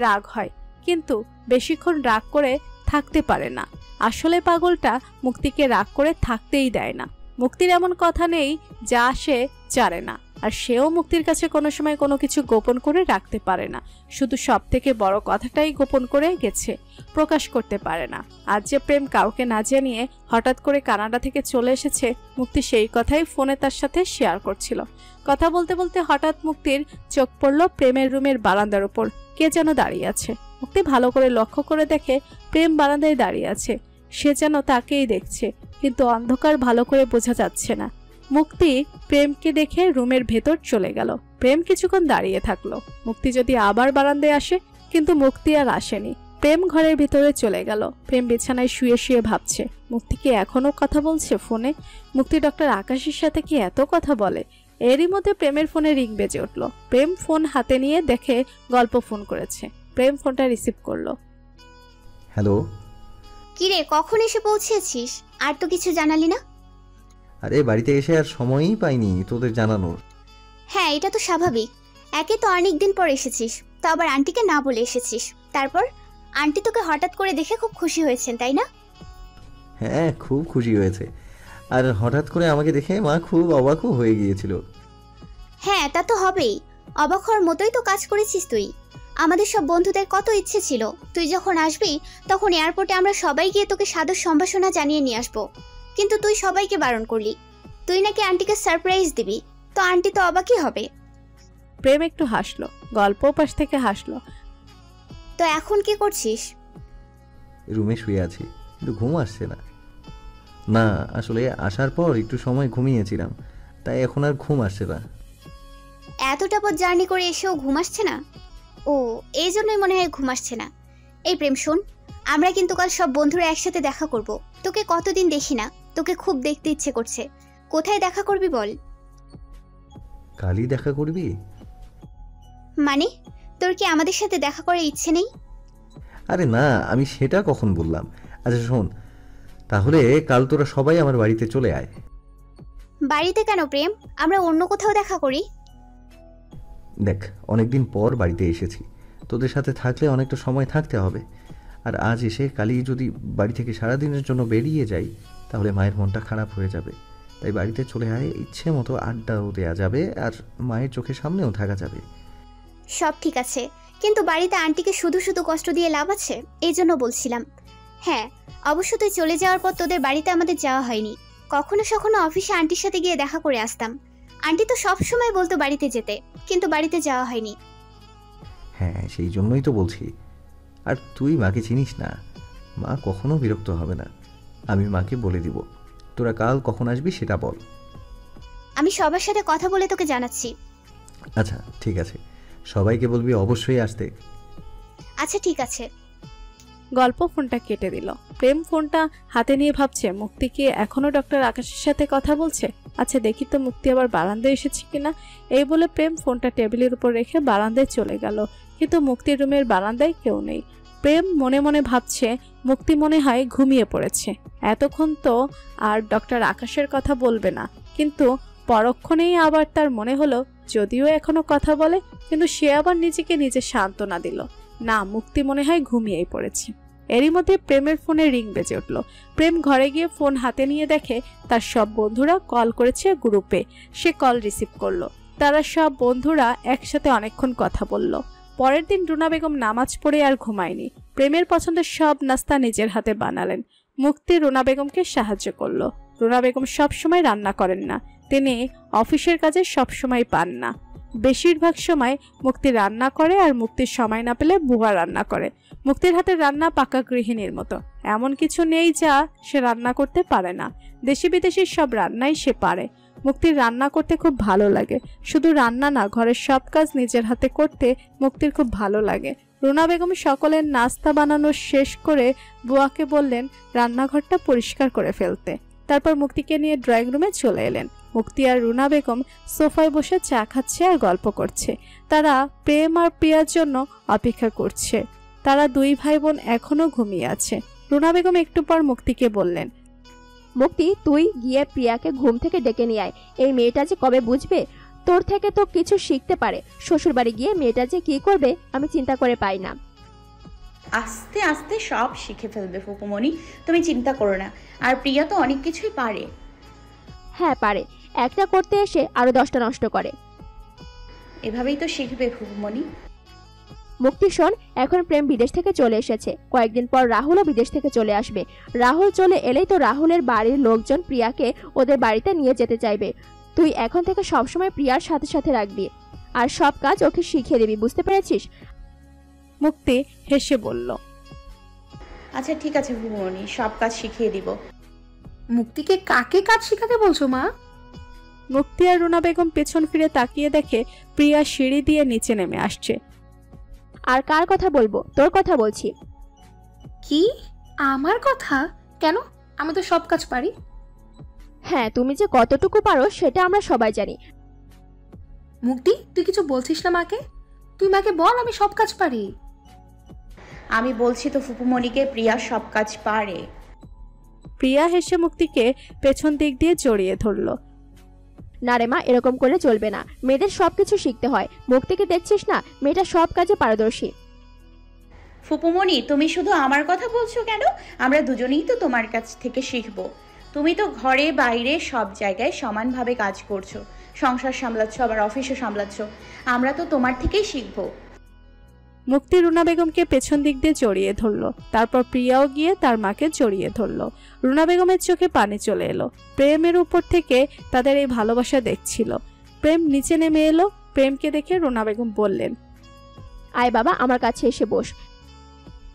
রাগ হয়, কিন্তু বেশিক্ষণ রাগ করে থাকতে পারে না। আসলে পাগলটা মুক্তিকে রাগ করে থাকতেই দেয় না। মুক্তির এমন কথা নেই যা সে জানে না, আর সেও মুক্তির কাছে কোনো সময় কোনো কিছু গোপন করে রাখতে পারে না। শুধু সব থেকে বড় কথাটাই গোপন করে গেছে, প্রকাশ করতে পারে না। আজ যে প্রেম কাউকে না জানিয়ে হঠাৎ করে কানাডা থেকে চলে এসেছে, মুক্তি সেই কথাই ফোনে তার সাথে শেয়ার করছিল। কথা বলতে বলতে হঠাৎ মুক্তির চোখ পড়ল প্রেমের রুমের বারান্দার উপর কে যেন দাঁড়িয়ে আছে। মুক্তি ভালো করে লক্ষ্য করে দেখে প্রেম বারান্দায় দাঁড়িয়ে আছে। সে যেন তাকেই দেখছে, কিন্তু অন্ধকার ভালো করে বোঝা যাচ্ছে না। মুক্তি প্রেমকে দেখে রুমের ভেতর চলে গেল। প্রেম কিছুক্ষণ দাঁড়িয়ে থাকলো, মুক্তি যদি আবার বারান্দায় আসে, কিন্তু মুক্তি আর আসেনি। প্রেম ঘরের ভিতরে চলে গেল। প্রেম বিছানায় শুয়ে শুয়ে ভাবছে, মুক্তি কি এখনো কথা বলছে ফোনে? মুক্তি ডক্টর আকাশের সাথে কি এত কথা বলে? এরই মধ্যে প্রেমের ফোনে রিং বেজে উঠলো। প্রেম ফোন হাতে নিয়ে দেখে গল্প ফোন করেছে। প্রেম ফোনটা রিসিভ করলো। হ্যালো। কিরে, কখন এসে পৌঁছেছিস? আর তো কিছু জানালি না। আরে বাড়িতে এসে আর সময়ই পাইনি তোদের জানানোর। হ্যাঁ, এটা তো স্বাভাবিক। একে তো অনেক দিন পর এসেছিস, তো আবার আন্টিকে না বলে এসেছিস। তারপর আন্টি তোকে হঠাৎ করে দেখে খুব খুশি হয়েছেন, তাই না? হ্যাঁ, খুব খুশি হয়েছে। আর হঠাৎ করে আমাকে দেখে মা খুব অবাকও হয়ে গিয়েছিল। হ্যাঁ, তা তো হবেই। অবাক হওয়ার মতোই তো কাজ করেছিস তুই। আমাদের সব বন্ধুদের কত ইচ্ছে ছিল তুই যখন আসবি তখন এয়ারপোর্টে আমরা সবাই গিয়ে তোকে সাদর সম্ভাষণা জানিয়ে নিয়ে আসবো, কিন্তু তুই সবাইকে বারণ করলি। তুই নাকি আন্টিকে সারপ্রাইজ দিবি, তো আন্টি তো অবাকই হবে। প্রেম একটু হাসলো, গল্প পাশ থেকে হাসলো। তো এখন কি করছিস? রুমে শুয়ে আছি, কিন্তু ঘুম আসছে না। না, আসলে আসার পর একটু সময় ঘুমিয়েছিলাম, তাই এখন আর ঘুম আসছে না। এতটা পথ জার্নি করে এসেও ঘুম আসছে না? ও, এই জন্যই মনে হয় ঘুম আসছে না। এই প্রেম শোন, আমরা কিন্তু কাল সব বন্ধুরা একসাথে দেখা করব। তোকে কতদিন দেখি না, তোকে খুব দেখতে ইচ্ছে করছে। কোথায় দেখা করবি বল? কালই দেখা করবি? মানে তোর কি আমাদের সাথে দেখা করার ইচ্ছে নেই? আরে না, আমি সেটা কখন বললাম। আচ্ছা শোন, তাহলে কাল তোরা সবাই আমার বাড়িতে চলে আয়। বাড়িতে কেন প্রেম? আমরা অন্য কোথাও দেখা করি। দেখ, অনেকদিন পর বাড়িতে এসেছি, তোদের সাথে থাকলে অনেকটা সময় থাকতে হবে। আর আজ এসে কালই যদি বাড়ি থেকে সারাদিনের জন্য বেরিয়ে যাই, তাহলে মায়ের মনটা খারাপ হয়ে যাবে। তাই বাড়িতে চলে আয়, ইচ্ছে মতো আড্ডাও দেওয়া যাবে আর মায়ের চোখের সামনেও থাকা যাবে। সব ঠিক আছে, কিন্তু বাড়িতে আন্টিকে শুধু শুধু কষ্ট দিয়ে লাভ আছে? এই জন্য বলছিলাম। হ্যাঁ, অবশ্য তুই চলে যাওয়ার পর তোদের বাড়িতে আমাদের যাওয়া হয়নি। কখনো সখনো অফিসে আন্টির সাথে গিয়ে দেখা করে আসতাম। আন্টি তো সব সময় বলতো বাড়িতে যেতে, কিন্তু বাড়িতে যাওয়া হয়নি। হ্যাঁ, সেই জন্যই তো বলছি। আর তুই মাকে চিনিস না, মা কখনো বিরক্ত হবে না। আমি মাকে বলে দিব। তোরা কাল কখন আসবি সেটা বল। আমি সবার সাথে কথা বলে তোকে জানাচ্ছি। আচ্ছা ঠিক আছে, সবাইকে বলবি অবশ্যই আসতে। আচ্ছা ঠিক আছে। গল্প ফোনটা কেটে দিল। প্রেম ফোনটা হাতে নিয়ে ভাবছে, মুক্তি কি এখনো ডক্টর আকাশের সাথে কথা বলছে? আচ্ছা দেখি তো মুক্তি আবার বারান্দায় এসেছে কিনা। এই বলে প্রেম ফোনটা টেবিলের উপর রেখে বারান্দায় চলে গেল, কিন্তু মুক্তির রুমের বারান্দায় কেউ নেই। প্রেম মনে মনে ভাবছে, মুক্তি মনে হয় ঘুমিয়ে পড়েছে। এতক্ষণ তো আর ডক্টর আকাশের কথা বলবে না, কিন্তু পরক্ষণেই আবার তার মনে হলো যদিও এখনো কথা বলে, কিন্তু সে আবার নিজেকে নিজে সান্ত্বনা দিল, না মুক্তি মনে হয় ঘুমিয়েই পড়েছে। এরই মধ্যে প্রেমের ফোনে রিং বেজে উঠল। প্রেম ঘরে গিয়ে ফোন হাতে নিয়ে দেখে তার সব বন্ধুরা কল করেছে গ্রুপে। সে কল রিসিভ করলো। তারা সব বন্ধুরা একসাথে অনেকক্ষণ কথা বলল। পরের দিন রুনা বেগম নামাজ পড়ে আর ঘুমায়নি। প্রেমের পছন্দের সব নাস্তা নিজের হাতে বানালেন। মুক্তি রুনা বেগমকে সাহায্য করলো। রুনা বেগম সবসময় রান্না করেন না, তিনি অফিসের কাজে সবসময় পান না। বেশিরভাগ সময় মুক্তি রান্না করে, আর মুক্তির সময় না পেলে বুয়া রান্না করে। মুক্তির হাতের রান্না পাকা গৃহিণীর মতো, এমন কিছু নেই যা সে রান্না করতে পারে না। দেশি বিদেশি সব রান্নাই সে পারে। মুক্তির রান্না করতে খুব ভালো লাগে। শুধু রান্না না, ঘরের সব কাজ নিজের হাতে করতে মুক্তির খুব ভালো লাগে। রুনা বেগম সকলের নাস্তা বানানো শেষ করে বুয়াকে বললেন রান্নাঘরটা পরিষ্কার করে ফেলতে। তারপর মুক্তিকে নিয়ে ড্রয়িং রুমে চলে এলেন। মুক্তি আর রুনা বেগম সোফায় বসে চা খাচ্ছে আর গল্প করছে। তারা প্রেম আর প্রিয়ার জন্য অপেক্ষা করছে। তারা দুই ভাই বোন এখনো ঘুমিয়ে আছে। রুনা বেগম একটু পর মুক্তিকে বললেন, মুক্তি, তুই গিয়ে প্রিয়াকে ঘুম থেকে ডেকে নিয়ে আয়। এই মেয়েটা যে কবে বুঝবে, তোর থেকে তো কিছু শিখতে পারে। শ্বশুর বাড়ি গিয়ে মেয়েটা যে কি করবে আমি চিন্তা করে পাই না। আস্তে আস্তে সব শিখে ফেলবে ফুপুমণি, তুমি চিন্তা করো না। আর প্রিয়া তো অনেক কিছুই পারে। হ্যাঁ পারে, একটা করতে এসে আরো 10টা নষ্ট করে। এভাবেই তো শিখবে ফুপুমণি। মুক্তি শোন, এখন প্রেম বিদেশ থেকে চলে এসেছে, কয়েকদিন পর রাহুলও বিদেশ থেকে চলে আসবে। রাহুল চলে এলেই তো রাহুলের বাড়ির লোকজন প্রিয়াকে ওদের বাড়িতে নিয়ে যেতে চাইবে। তুই এখন থেকে সবসময় প্রিয়ার সাথে সাথে রাখবি, আর সব কাজ ওকে শিখিয়ে দিবি, বুঝতে পেরেছিস? মুক্তি হেসে বলল, আচ্ছা ঠিক আছে ফুপুমণি, সব কাজ শিখিয়ে দিব। মুক্তিকে কাকে কাজ শেখাতে বলছো মা? মুক্তি আর রুনা বেগম পেছন ফিরে তাকিয়ে দেখে প্রিয়া সিঁড়ি দিয়ে নিচে নেমে আসছে। আর কার কথা বলবো? তোর কথা বলছি। কি? আমার কথা? কেন? আমি তো সব কাজ পারি। হ্যাঁ, তুমি যে কতটুকু পারো সেটা আমরা সবাই জানি। মুক্তি, তুই কিছু বলছিস না মাকে? তুই মাকে বল আমি সব কাজ পারি। আমি বলছি তো ফুপুমণিকে, প্রিয়া সব কাজ পারে। প্রিয়া হেসে মুক্তিকে পেছন দিক দিয়ে জড়িয়ে ধরল। না রে মা, এরকম করলে চলবে না, মেয়েদের সবকিছু শিখতে হয়। মুক্তিকে দেখছিস না, মেয়েটা সব কাজে পারদর্শী। ফুপুমণি, তুমি শুধু আমার কথা বলছো কেন? আমরা দুজনেই তো তোমার কাছ থেকে শিখবো। তুমি তো ঘরে বাইরে সব জায়গায় সমানভাবে কাজ করছো, সংসার সামলাচ্ছ, আবার অফিসও সামলাচ্ছ। আমরা তো তোমার থেকেই শিখবো। মুক্তি রুনা বেগমকে পেছন দিক দিয়ে জড়িয়ে ধরল, তারপর প্রিয়াও গিয়ে তার মাকে জড়িয়ে ধরল। রুনা বেগমের চোখে পানি চলে এলো। প্রেমের উপর থেকে তাদের এই ভালোবাসা দেখছিল। প্রেম নিচে নেমে এলো। প্রেমকে দেখে রুনা বেগম বললেন, আয় বাবা, আমার কাছে এসে বস।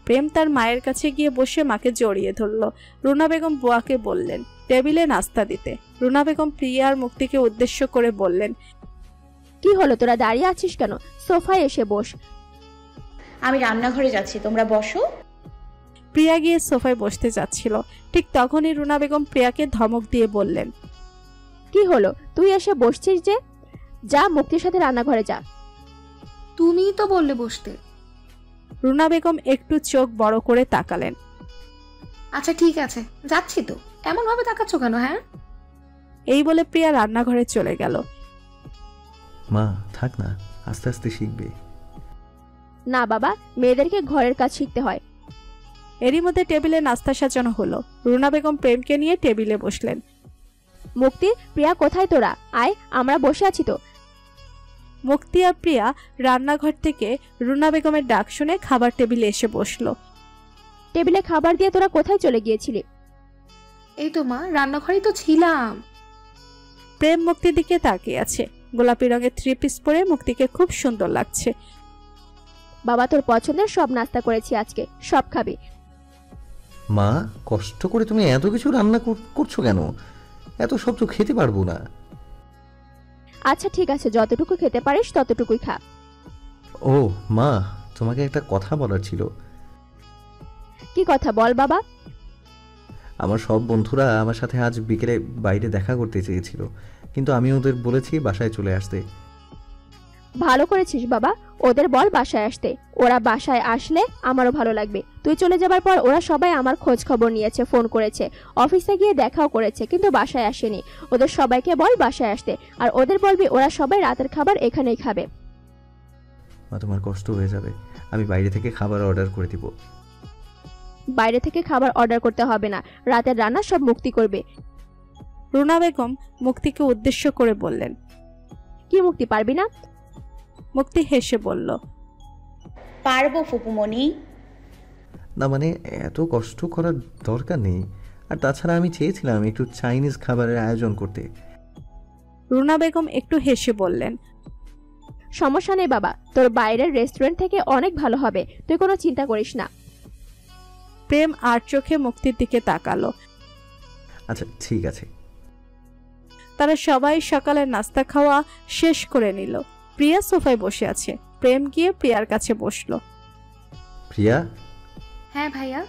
প্রেম তার মায়ের কাছে গিয়ে বসে মাকে জড়িয়ে ধরল। রুনা বেগম বুয়াকে বললেন টেবিলে নাস্তা দিতে। রুনা বেগম প্রিয়া আর মুক্তিকে উদ্দেশ্য করে বললেন, কি হলো, তোরা দাঁড়িয়ে আছিস কেন? সোফায় এসে বস। আমি রান্নাঘরে যাচ্ছি, তোমরা বসো। প্রিয়া গিয়ে সোফায় বসতে যাচ্ছিল, ঠিক তখনই রুনা বেগম প্রিয়াকে ধমক দিয়ে বললেন, কি হলো, তুই এসে বসছিস যে? যা, মুক্তির সাথে রান্নাঘরে যা। তুমিই তো বললে বসতে। রুনা বেগম একটু চোখ বড় করে তাকালেন। আচ্ছা ঠিক আছে, যাচ্ছি তো। এমন ভাবে তাকাচ্ছ কেন? হ্যাঁ, এই বলে প্রিয়া রান্নাঘরে চলে গেল। মা থাক না, আস্তে আস্তে শিখবে। না বাবা, মেয়েদেরকে ঘরের কাজ শিখতে হয়। এরই মধ্যে টেবিলে নাস্তা সাজানো হলো। রুনা বেগম প্রেমকে নিয়ে টেবিলে বসলেন। মুক্তি, প্রিয়া কোথায় তোরা? আয়, আমরা বসে আছি তো। মুক্তি আর প্রিয়া রান্নাঘর থেকে রুনা বেগমের ডাক শুনে খাবার টেবিলে এসে বসলো। টেবিলে খাবার দিয়ে তোরা কোথায় চলে গিয়েছিলি? এই তো মা, রান্নাঘরেই তো ছিলাম। প্রেম মুক্তির দিকে তাকিয়ে আছে। গোলাপি রঙের 3 পিস পরে মুক্তিকে খুব সুন্দর লাগছে। বাবা, তোর পছন্দের সব নাস্তা করেছি আজকে, সব খাবি। মা, কষ্ট করে তুমি এত কিছু রান্না করছো কেন? এত সব তো খেতে পারবো না। আচ্ছা ঠিক আছে, যতটুকু খেতে পারিস ততটুকুই খা। ও মা, তোমাকে একটা কথা বলার ছিল। কি কথা বল বাবা। আমার সব বন্ধুরা আমার সাথে আজ বিকেলে বাইরে দেখা করতে চেয়েছিল, কিন্তু আমি ওদের বলেছি বাসায় চলে আসতে। ভালো করেছিস বাবা, ওদের বল বাসায় আসতে। ওরা বাসায় আসলে আমারও ভালো লাগবে। তুই চলে যাবার পর ওরা সবাই আমার খোঁজ খবর নিয়েছে, ফোন করেছে, অফিসে গিয়ে দেখাও করেছে, কিন্তু বাসায় আসেনি। ওদের সবাইকে বল বাসায় আসতে, আর ওদের বলবি ওরা সবাই রাতের খাবার এখানেই খাবে। মা, তোমার কষ্ট হয়ে যাবে, আমি বাইরে থেকে খাবার অর্ডার করে দিব। বাইরে থেকে খাবার অর্ডার করতে হবে না, রাতের রান্না সব মুক্তি করবে। রুনা বেগম মুক্তিকে উদ্দেশ্য করে বললেন, কি মুক্তি, পারবি না? মুক্তি হেসে বলল, পারবো ফুপুমণি। না মানে এত কষ্ট করার দরকার নেই। আর তাছাড়া আমি চেয়েছিলাম একটু চাইনিজ খাবারের আয়োজন করতে। রুনা বেগম একটু হেসে বললেন, সমস্যা নেই বাবা, তোর বাইরের রেস্টুরেন্ট থেকে অনেক ভালো হবে, তুই কোনো চিন্তা করিস না। প্রেম আর চোখে মুক্তির দিকে তাকালো। আচ্ছা ঠিক আছে। তারা সবাই সকালের নাস্তা খাওয়া শেষ করে নিল। প্রিয়া সোফায় বসে আছে। প্রেম গিয়ে প্রিয়ার কাছে বসলো। প্রিয়া। হ্যাঁ ভাইয়া।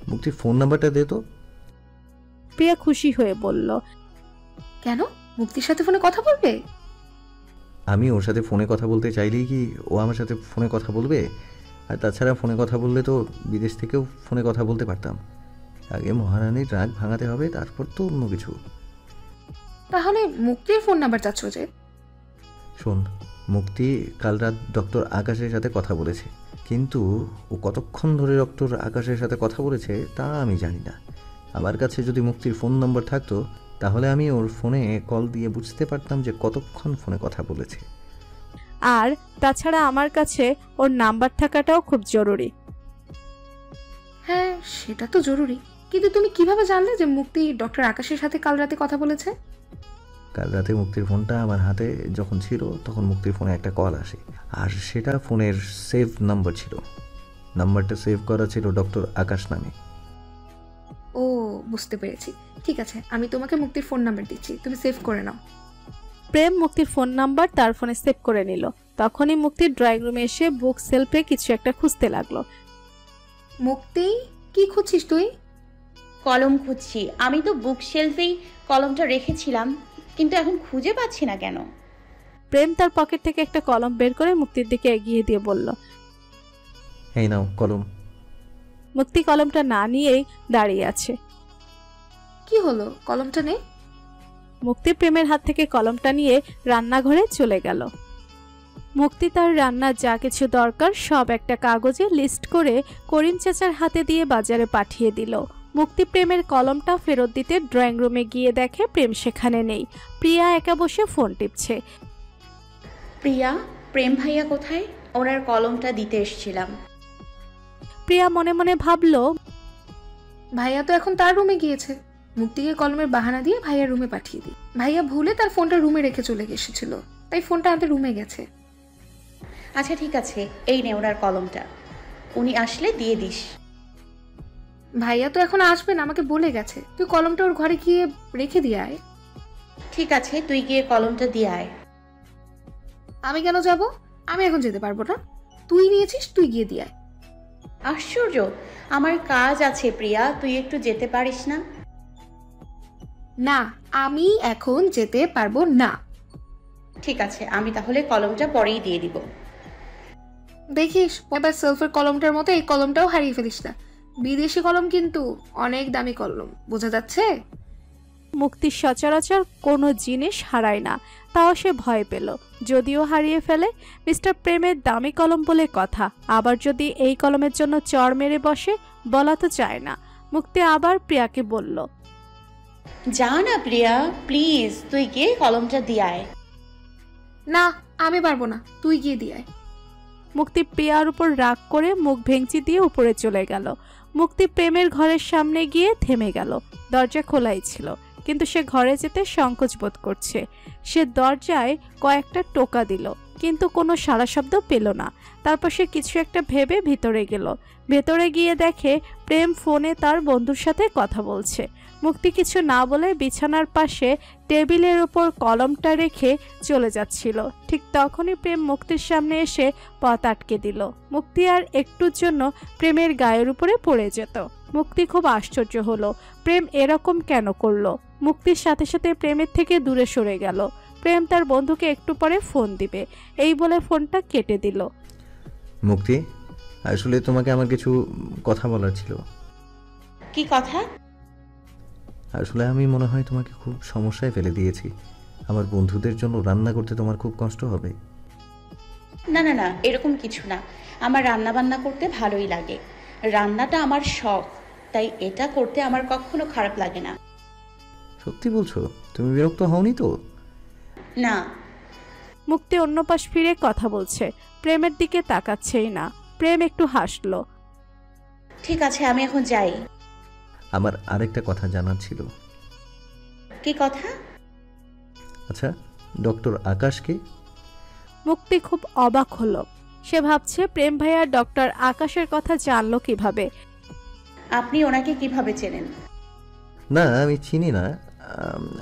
মুক্তির ফোন নাম্বারটা দে তো। প্রিয়া খুশি হয়ে বলল, কেন, মুক্তির সাথে ফোনে কথা বলবে? আমি ওর সাথে ফোনে কথা বলতে চাইলেই কি ও আমার সাথে ফোনে কথা বলবে? আর তাছাড়া ফোনে কথা বললে তো বিদেশ থেকেও ফোনে কথা বলতে পারতাম। আগে মহারানীর রাগ ভাঙাতে হবে, তারপর তো অন্য কিছু। তাহলে মুক্তির ফোন নাম্বার চাচ্ছ যে? শোন, মুক্তি কাল রাত ডক্টর আকাশের সাথে কথা বলেছে, কিন্তু ও কতক্ষণ ধরে ডক্টর আকাশের সাথে কথা বলেছে তা আমি জানি না। আমার কাছে যদি মুক্তির ফোন নম্বর থাকতো তাহলে আমি ওর ফোনে কল দিয়ে বুঝতে পারতাম যে কতক্ষণ ফোনে কথা বলেছে। আর তাছাড়া আমার কাছে ওর নাম্বার থাকাটাও খুব জরুরি। হ্যাঁ সেটা তো জরুরি, কিন্তু তুমি কিভাবে জানলে যে মুক্তি ডক্টর আকাশের সাথে কাল রাতে কথা বলেছে? কাল রাতে মুক্তির ফোনটা আমার হাতে যখন ছিল তখন মুক্তির ফোনে একটা কল আসে, আর সেটা ফোনের সেভ নাম্বার ছিল। নাম্বারটা সেভ করা ছিল ডক্টর আকাশ নামে। ও বুঝতে পেরেছি, ঠিক আছে আমি তোমাকে মুক্তির ফোন নাম্বার দিচ্ছি, তুমি সেভ করে নাও। প্রেম মুক্তির ফোন নাম্বার তার ফোনে সেভ করে নিল। তখনই মুক্তির ড্রয়িং রুমে এসে বুক সেলফে কিছু একটা খুঁজতে লাগলো। মুক্তি, কি খুঁজছিস তুই? কলম খুঁজছি। আমি তো বুক শেলফেই কলমটা রেখেছিলাম, কিন্তু এখন খুঁজে পাচ্ছি না কেন। প্রেম তার পকেট থেকে একটা কলম বের করে মুক্তির দিকে এগিয়ে দিয়ে বলল, এই নাও কলম। মুক্তি কলমটা না নিয়েই দাঁড়িয়ে আছে। কি হলো, কলমটা নে। মুক্তি প্রেমের হাত থেকে কলমটা নিয়ে রান্নাঘরে চলে গেল। মুক্তি তার রান্নার যা কিছু দরকার সব একটা কাগজে লিস্ট করে করিম চাচার হাতে দিয়ে বাজারে পাঠিয়ে দিল। মুক্তি প্রেমের কলমটা ফেরত দিতে ড্রয়িং রুমে গিয়ে দেখে প্রেম সেখানে নেই। প্রিয়া একা বসে ফোন টিপছে। প্রিয়া, প্রেম ভাইয়া কোথায়? ওনার কলমটা দিতে এসেছিলাম। প্রিয়া মনে মনে ভাবল, ভাইয়া তো এখন তার রুমে গিয়েছে, মুক্তিকে কলমের বাহানা দিয়ে ভাইয়ার রুমে পাঠিয়ে দিই। ভাইয়া ভুলে তার ফোনটা রুমে রেখে চলে এসেছিল, তাই ফোনটা আনতে রুমে গেছে। আচ্ছা ঠিক আছে, এই নে ওনার কলমটা, উনি আসলে দিয়ে দিস। ভাইয়া তো এখন আসবে না, আমাকে বলে গেছে, তুই কলমটা ওর ঘরে গিয়ে রেখে দিয়ে আয়। ঠিক আছে, তুই গিয়ে কলমটা দিয়ে আয়। আমি কেন যাব? আমি এখন যেতে পারবো না, তুই নিয়েছিস, তুই গিয়ে দিয়ে আয়। আশ্চর্য, আমার কাজ আছে প্রিয়া, তুই একটু যেতে পারিস না? না, আমি এখন যেতে পারবো না। ঠিক আছে, আমি তাহলে কলমটা পরেই দিয়ে দিব। দেখিস এবার সেলফের কলমটার মতো এই কলমটাও হারিয়ে ফেলিস না। বিদেশি কলম কিন্তু অনেক দামি কলম, বোঝা যাচ্ছে? মুক্তির সচরাচর কোনো জিনিস হারায় না, তাও সে ভয় পেল যদিও হারিয়ে ফেলে। মিস্টার প্রেমের দামি কলম বলে কথা, আবার যদি এই কলমের জন্য চড় মেরে বসে, বলা তো চায় না। মুক্তি আবার প্রিয়াকে বলল, যা না প্রিয়া, প্লিজ তুই গিয়ে কলমটা দিয়ে আয়। না, আমি পারবো না, তুই গিয়ে দিয়ে আয়। মুক্তি প্রিয়ার উপর রাগ করে মুখ ভেঙচি দিয়ে উপরে চলে গেল। মুক্তি প্রেমের ঘরের সামনে গিয়ে থেমে গেল। দরজা খোলাই ছিল, কিন্তু সে ঘরে যেতে সংকোচ বোধ করছে। সে দরজায় কয়েকটা টোকা দিল, কিন্তু কোনো সাড়া শব্দ পেল না। তারপর সে কিছু একটা ভেবে ভিতরে গেল। ভেতরে গিয়ে দেখে প্রেম ফোনে তার বন্ধুর সাথে কথা বলছে। মুক্তি কিছু না বলে বিছানার পাশে টেবিলের উপর কলমটা রেখে চলে যাচ্ছিল। ঠিক তখনই প্রেম মুক্তির সামনে এসে পথ আটকে দিল। মুক্তি আর একটুর জন্য প্রেমের গায়ের উপরে পড়ে যেত। মুক্তি খুব আশ্চর্য হলো, প্রেম এরকম কেন করলো। মুক্তির সাথে সাথে প্রেমের থেকে দূরে সরে গেল। প্রেম তার বন্ধুকে একটু পরে ফোন দিবে, এই বলে ফোনটা কেটে দিল। মুক্তি, আসলে তোমাকে আমার কিছু কথা বলার ছিল। কি কথা? আসলে আমি মনে হয় তোমাকে খুব সমস্যায় ফেলে দিয়েছি। আমার বন্ধুদের জন্য রান্না করতে তোমার খুব কষ্ট হবে। না না না, এরকম কিছু না, আমার রান্না বান্না করতে ভালোই লাগে। রান্নাটা আমার শখ, তাই এটা করতে আমার কখনো খারাপ লাগে না। সত্যি বলছো? তুমি বিরক্ত হওনি তো? না। মুক্তি অন্য পাশ ফিরে কথা বলছে, প্রেমের দিকে তাকাচ্ছেই না। প্রেম একটু হাসলো। ঠিক আছে, আমি এখন যাই। আমার আরেকটা কথা জানার ছিল। কি কথা? আচ্ছা, ডক্টর আকাশকে? মুক্তি খুব অবাক হলো। সে ভাবছে প্রেম ভাইয়া ডক্টর আকাশের কথা জানলো কিভাবে। আপনি ওনাকে কিভাবে চেনেন? না, আমি চিনি না।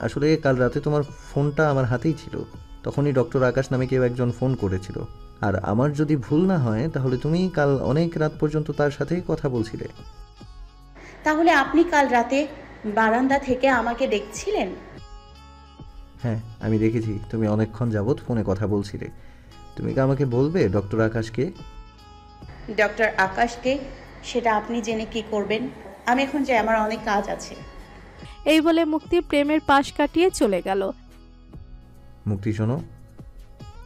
আসলে কাল রাতে তোমার ফোনটা আমার হাতেই ছিল, তখনই ডক্টর আকাশ নামে কেউ একজন ফোন করেছিল। আর আমার যদি ভুল না হয় তাহলে তুমি কাল অনেক রাত পর্যন্ত তার সাথেই কথা বলছিলে। তাহলে আপনি কাল রাতে বারান্দা থেকে আমাকে দেখছিলেন? হ্যাঁ, আমি দেখেছি তুমি অনেকক্ষণ যাবৎ ফোনে কথা বলছিলে। তুমি কি আমাকে বলবে ডক্টর আকাশকে? ডক্টর আকাশকে? সেটা আপনি জেনে কি করবেন? আমি এখন যাই, আমার অনেক কাজ আছে। এই বলে মুক্তি প্রেমের পাশ কাটিয়ে চলে গেল। মুক্তি শোনো।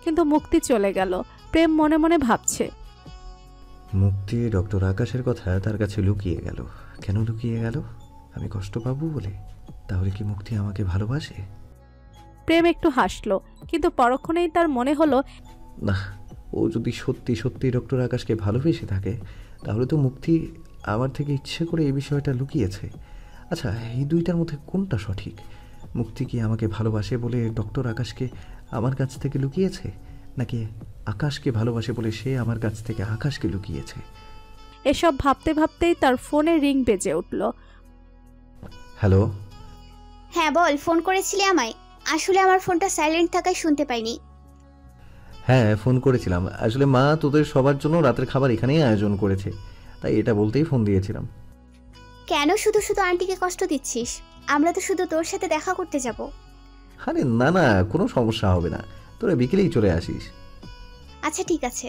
কিন্তু মুক্তি চলে গেল। প্রেম মনে মনে ভাবছে, মুক্তি ডক্টর আকাশের কথা তার কাছে লুকিয়ে গেল। কেন লুকিয়ে গেল? আমি কষ্ট পাবো বলে? তাহলে কি মুক্তি আমাকে ভালোবাসে? প্রেম একটু হাসলো, কিন্তু পরক্ষণেই তার মনে হলো না, ও যদি সত্যি সত্যি ডক্টর আকাশকে ভালোবেসে থাকে তাহলে তো মুক্তি আমার থেকে ইচ্ছে করে এই বিষয়টা লুকিয়েছে। আচ্ছা, এই দুইটার মধ্যে কোনটা সঠিক? মুক্তি কি আমাকে ভালোবাসে বলে ডক্টর আকাশকে আমার কাছ থেকে লুকিয়েছে, নাকি আকাশকে ভালোবাসে বলে সে আমার কাছ থেকে আকাশকে লুকিয়েছে? এসব ভাবতে ভাবতেই তার ফোনে রিং বেজে উঠল। হ্যালো। হ্যাঁ বল, ফোন করেছিলি আমায়? আসলে আমার ফোনটা সাইলেন্ট থাকায় শুনতে পাইনি। হ্যাঁ, ফোন করেছিলাম। আসলে মা তোদের সবার জন্য রাতের খাবার এখানেই আয়োজন করেছে, তাই এটা বলতেই ফোন দিয়েছিলাম। কেন শুধু শুধু আন্টিকে কষ্ট দিচ্ছিস? আমরা তো শুধু তোর সাথে দেখা করতে যাব। আরে না না, কোনো সমস্যা হবে না, তোরা বিকেলেই চলে আসিস। আচ্ছা ঠিক আছে।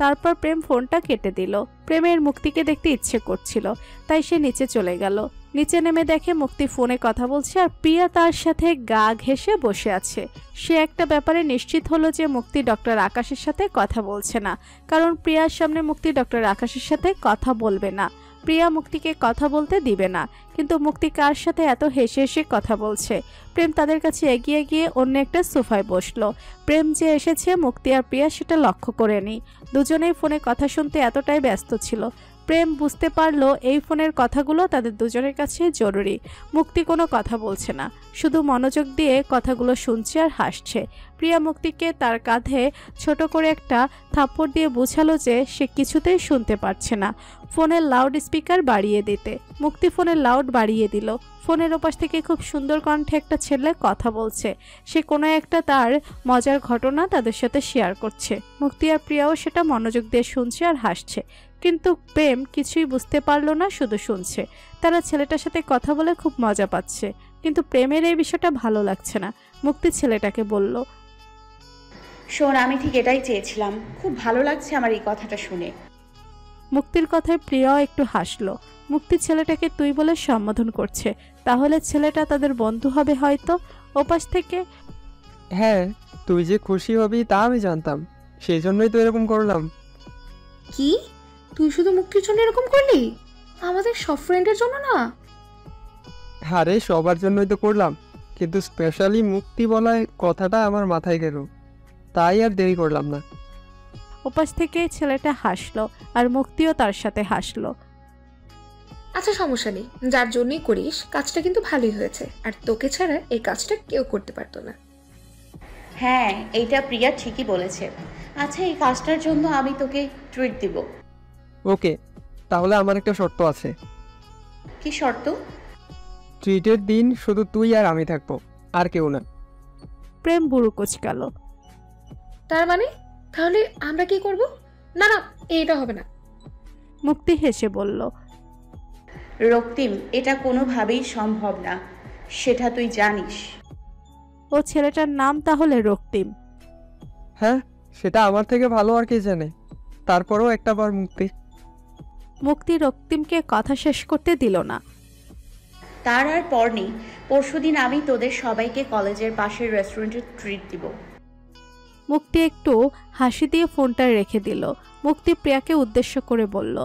তারপর প্রেম ফোনটা কেটে দিল। প্রেমের মুক্তিকে দেখতে ইচ্ছে করছিল, তাই সে নিচে চলে গেল। নিচে নেমে দেখে মুক্তি ফোনে কথা বলছে আর প্রিয়া তার সাথে গা ঘেঁষে বসে আছে। সে একটা ব্যাপারে নিশ্চিত হলো যে মুক্তি ডক্টর আকাশের সাথে কথা বলছে না, কারণ প্রিয়ার সামনে মুক্তি ডক্টর আকাশের সাথে কথা বলবে না। প্রিয়া মুক্তিকে কথা বলতে দিবে না, কিন্তু মুক্তি কার সাথে এত হেসে হেসে কথা বলছে। প্রেম তাদের কাছে এগিয়ে গিয়ে অন্য একটা সোফায় বসলো। প্রেম যে এসেছে মুক্তি আর প্রিয়া সেটা লক্ষ্য করেনি। দুজনেই ফোনে কথা শুনতে এতটাই ব্যস্ত ছিল। প্রেম বুঝতে পারলো এই ফোনের কথাগুলো তাদের দুজনের কাছে জরুরি। মুক্তি কোনো কথা বলছে না, শুধু মনোযোগ দিয়ে কথাগুলো শুনছে আর হাসছে। প্রিয়া মুক্তিকে তার কাঁধে ছোট করে একটা থাপ্পড় দিয়ে বোঝালো যে সে কিছুতেই শুনতে পারছে না। ফোনের লাউড স্পিকার বাড়িয়ে দিতে। মুক্তি ফোনের লাউড বাড়িয়ে দিল। ফোনের ওপাশ থেকে খুব সুন্দর কণ্ঠে একটা ছেলে কথা বলছে। সে কোনো একটা তার মজার ঘটনা তাদের সাথে শেয়ার করছে। মুক্তি আর প্রিয়াও সেটা মনোযোগ দিয়ে শুনছে আর হাসছে, কিন্তু প্রেম কিছুই বুঝতে পারলো না, শুধু শুনছে। তারা ছেলেটার সাথে কথা বলে খুব মজা পাচ্ছে, কিন্তু প্রেমের এই বিষয়টা ভালো লাগছে না। মুক্তি ছেলেটাকে বলল, শোন, আমি ঠিক এটাই চেয়েছিলাম। খুব ভালো লাগছে আমার এই কথাটা শুনে। মুক্তির কথায় প্রিয়াও একটু হাসলো। মুক্তি ছেলেটাকে তুই বলে সম্বোধন করছে, তাহলে ছেলেটা তাদের বন্ধু হবে হয়তো। ওপাশ থেকে, হ্যাঁ, তুই যে খুশি হবি তা আমি জানতাম, সেই জন্যই তো এরকম করলাম। কি, তুই শুধু মুক্তির জন্য এরকম করলি? আমাদের সব ফ্রেন্ডের জন্য না? আরে সবার জন্যই তো করলাম, কিন্তু স্পেশালি মুক্তি বলায় কথাটা আমার মাথায় গেল, তাই আর দেরি করলাম না। ওপাশ থেকে ছেলেটা হাসলো আর মুক্তিও তার সাথে হাসলো। আচ্ছা সমস্যা নেই, যার জন্যই করিস কাজটা কিন্তু ভালোই হয়েছে, আর তোকে ছাড়া এই কাজটা কেউ করতে পারতো না। হ্যাঁ, এইটা প্রিয়া ঠিকই বলেছে। আচ্ছা, এই কাজটার জন্য আমি তোকে ট্রিট দিব। ওকে, তাহলে আমার একটা শর্ত আছে। কি শর্ত? ট্রিটের দিন শুধু তুই আর আমি থাকবো, আর কেউ না। প্রেম বুড়ো কুচকাল। তার মানে তাহলে আমরা কি করব? না না, এইটা হবে না। মুক্তি হেসে বলল, রক্তিম, এটা কোনোভাবেই সম্ভব না, সেটা তুই জানিস। ও ছেলেটার নাম তাহলে রক্তিম? হ্যাঁ, সেটা আমার থেকে ভালো আর কে জানে। তারপরেও একটা বার মুক্তি। মুক্তি রক্তিমকে কথা শেষ করতে দিল না। তার আর পর নেই, পরশুদিন আমি তোদের সবাইকে কলেজের পাশের রেস্টুরেন্টে ট্রিট দিব। মুক্তি একটু হাসি দিয়ে ফোনটা রেখে দিল। মুক্তি প্রিয়াকে উদ্দেশ্য করে বলল,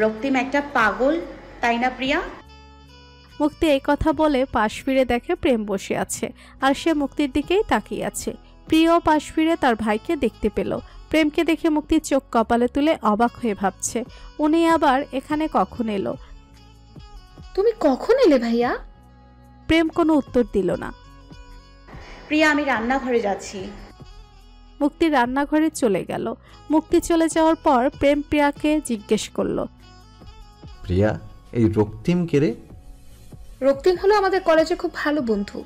রক্তিম একটা পাগল, তাই না প্রিয়া? মুক্তি এই কথা বলে পাশ ফিরে দেখে প্রেম বসে আছে আর সে মুক্তির দিকেই তাকিয়ে আছে। প্রিয়াও পাশ ফিরে তার ভাইকে দেখতে পেল। প্রেমকে দেখে মুক্তির চোখ কপালে তুলে অবাক হয়ে ভাবছে, উনি আবার এখানে কখন এলো? তুমি কখন এলে ভাইয়া? প্রেম কোনো উত্তর দিল না। প্রিয়া, আমি রান্নাঘরে যাচ্ছি। মুক্তি রান্নাঘরে চলে গেল। মুক্তি চলে যাওয়ার পর প্রেম প্রিয়াকে জিজ্ঞেস করলো, প্রিয়া, এই রক্তিম কে রে? রক্তিম হলো আমাদের কলেজে খুব ভালো বন্ধু।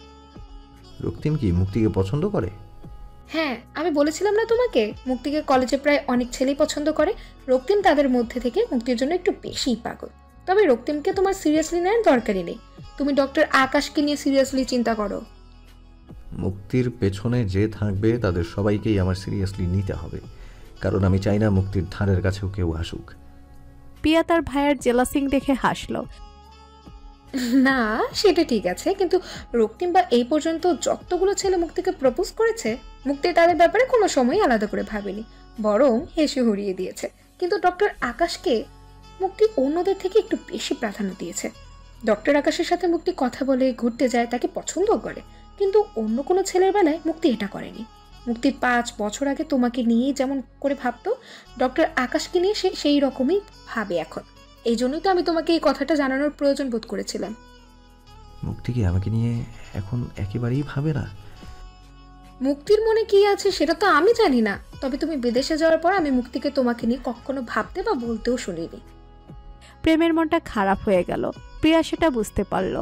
রক্তিম কি মুক্তিকে পছন্দ করে? হ্যাঁ, আমি বলেছিলাম না তোমাকে, মুক্তিকে কলেজে প্রায় অনেক ছেলেই পছন্দ করে। রক্তিম তাদের মধ্যে থেকে মুক্তির জন্য একটু বেশিই পাগল। তবে রক্তিমকে তোমার সিরিয়াসলি নেওয়ার দরকারই নেই। তুমি ডক্টর আকাশকে নিয়ে সিরিয়াসলি চিন্তা করো। মুক্তির পেছনে যে থাকবে তাদের সবাইকেই আমার সিরিয়াসলি নিতে হবে, কারণ আমি চাই না মুক্তির ধারের কাছেও কেউ আসুক। প্রিয়া তার ভাইয়ের জেলাসিং দেখে হাসলো। না, সেটা ঠিক আছে, কিন্তু রক্তিম বা এই পর্যন্ত যতগুলো ছেলে মুক্তিকে প্রপোজ করেছে, মুক্তি তাদের ব্যাপারে কোনো সময় আলাদা করে ভাবেনি, বরং হেসে উড়িয়ে দিয়েছে। কিন্তু ডক্টর আকাশকে মুক্তি অন্যদের থেকে একটু বেশি প্রাধান্য দিয়েছে। ডক্টর আকাশের সাথে মুক্তি কথা বলে, ঘুরতে যায়, তাকে পছন্দ করে, কিন্তু অন্য কোনো ছেলের বেলায় মুক্তি এটা করেনি। মুক্তি 5 বছর আগে তোমাকে নিয়ে যেমন করে ভাবতো, ডক্টর আকাশকে নিয়ে সে সেই রকমই ভাবে এখন। এই জন্যই তো আমি তোমাকে এই কথাটা জানানোর প্রয়োজন বোধ করেছিলাম। মুক্তি কি আমাকে নিয়ে এখন একেবারেই ভাবে না? মুক্তির মনে কি আছে সেটা তো আমি জানি না, তবে তুমি বিদেশে যাওয়ার পর আমি মুক্তিকে তোমাকে নিয়ে কখনো ভাবতে বা বলতেও শুনিনি। প্রেমের মনটা খারাপ হয়ে গেল। প্রিয়া সেটা বুঝতে পারল।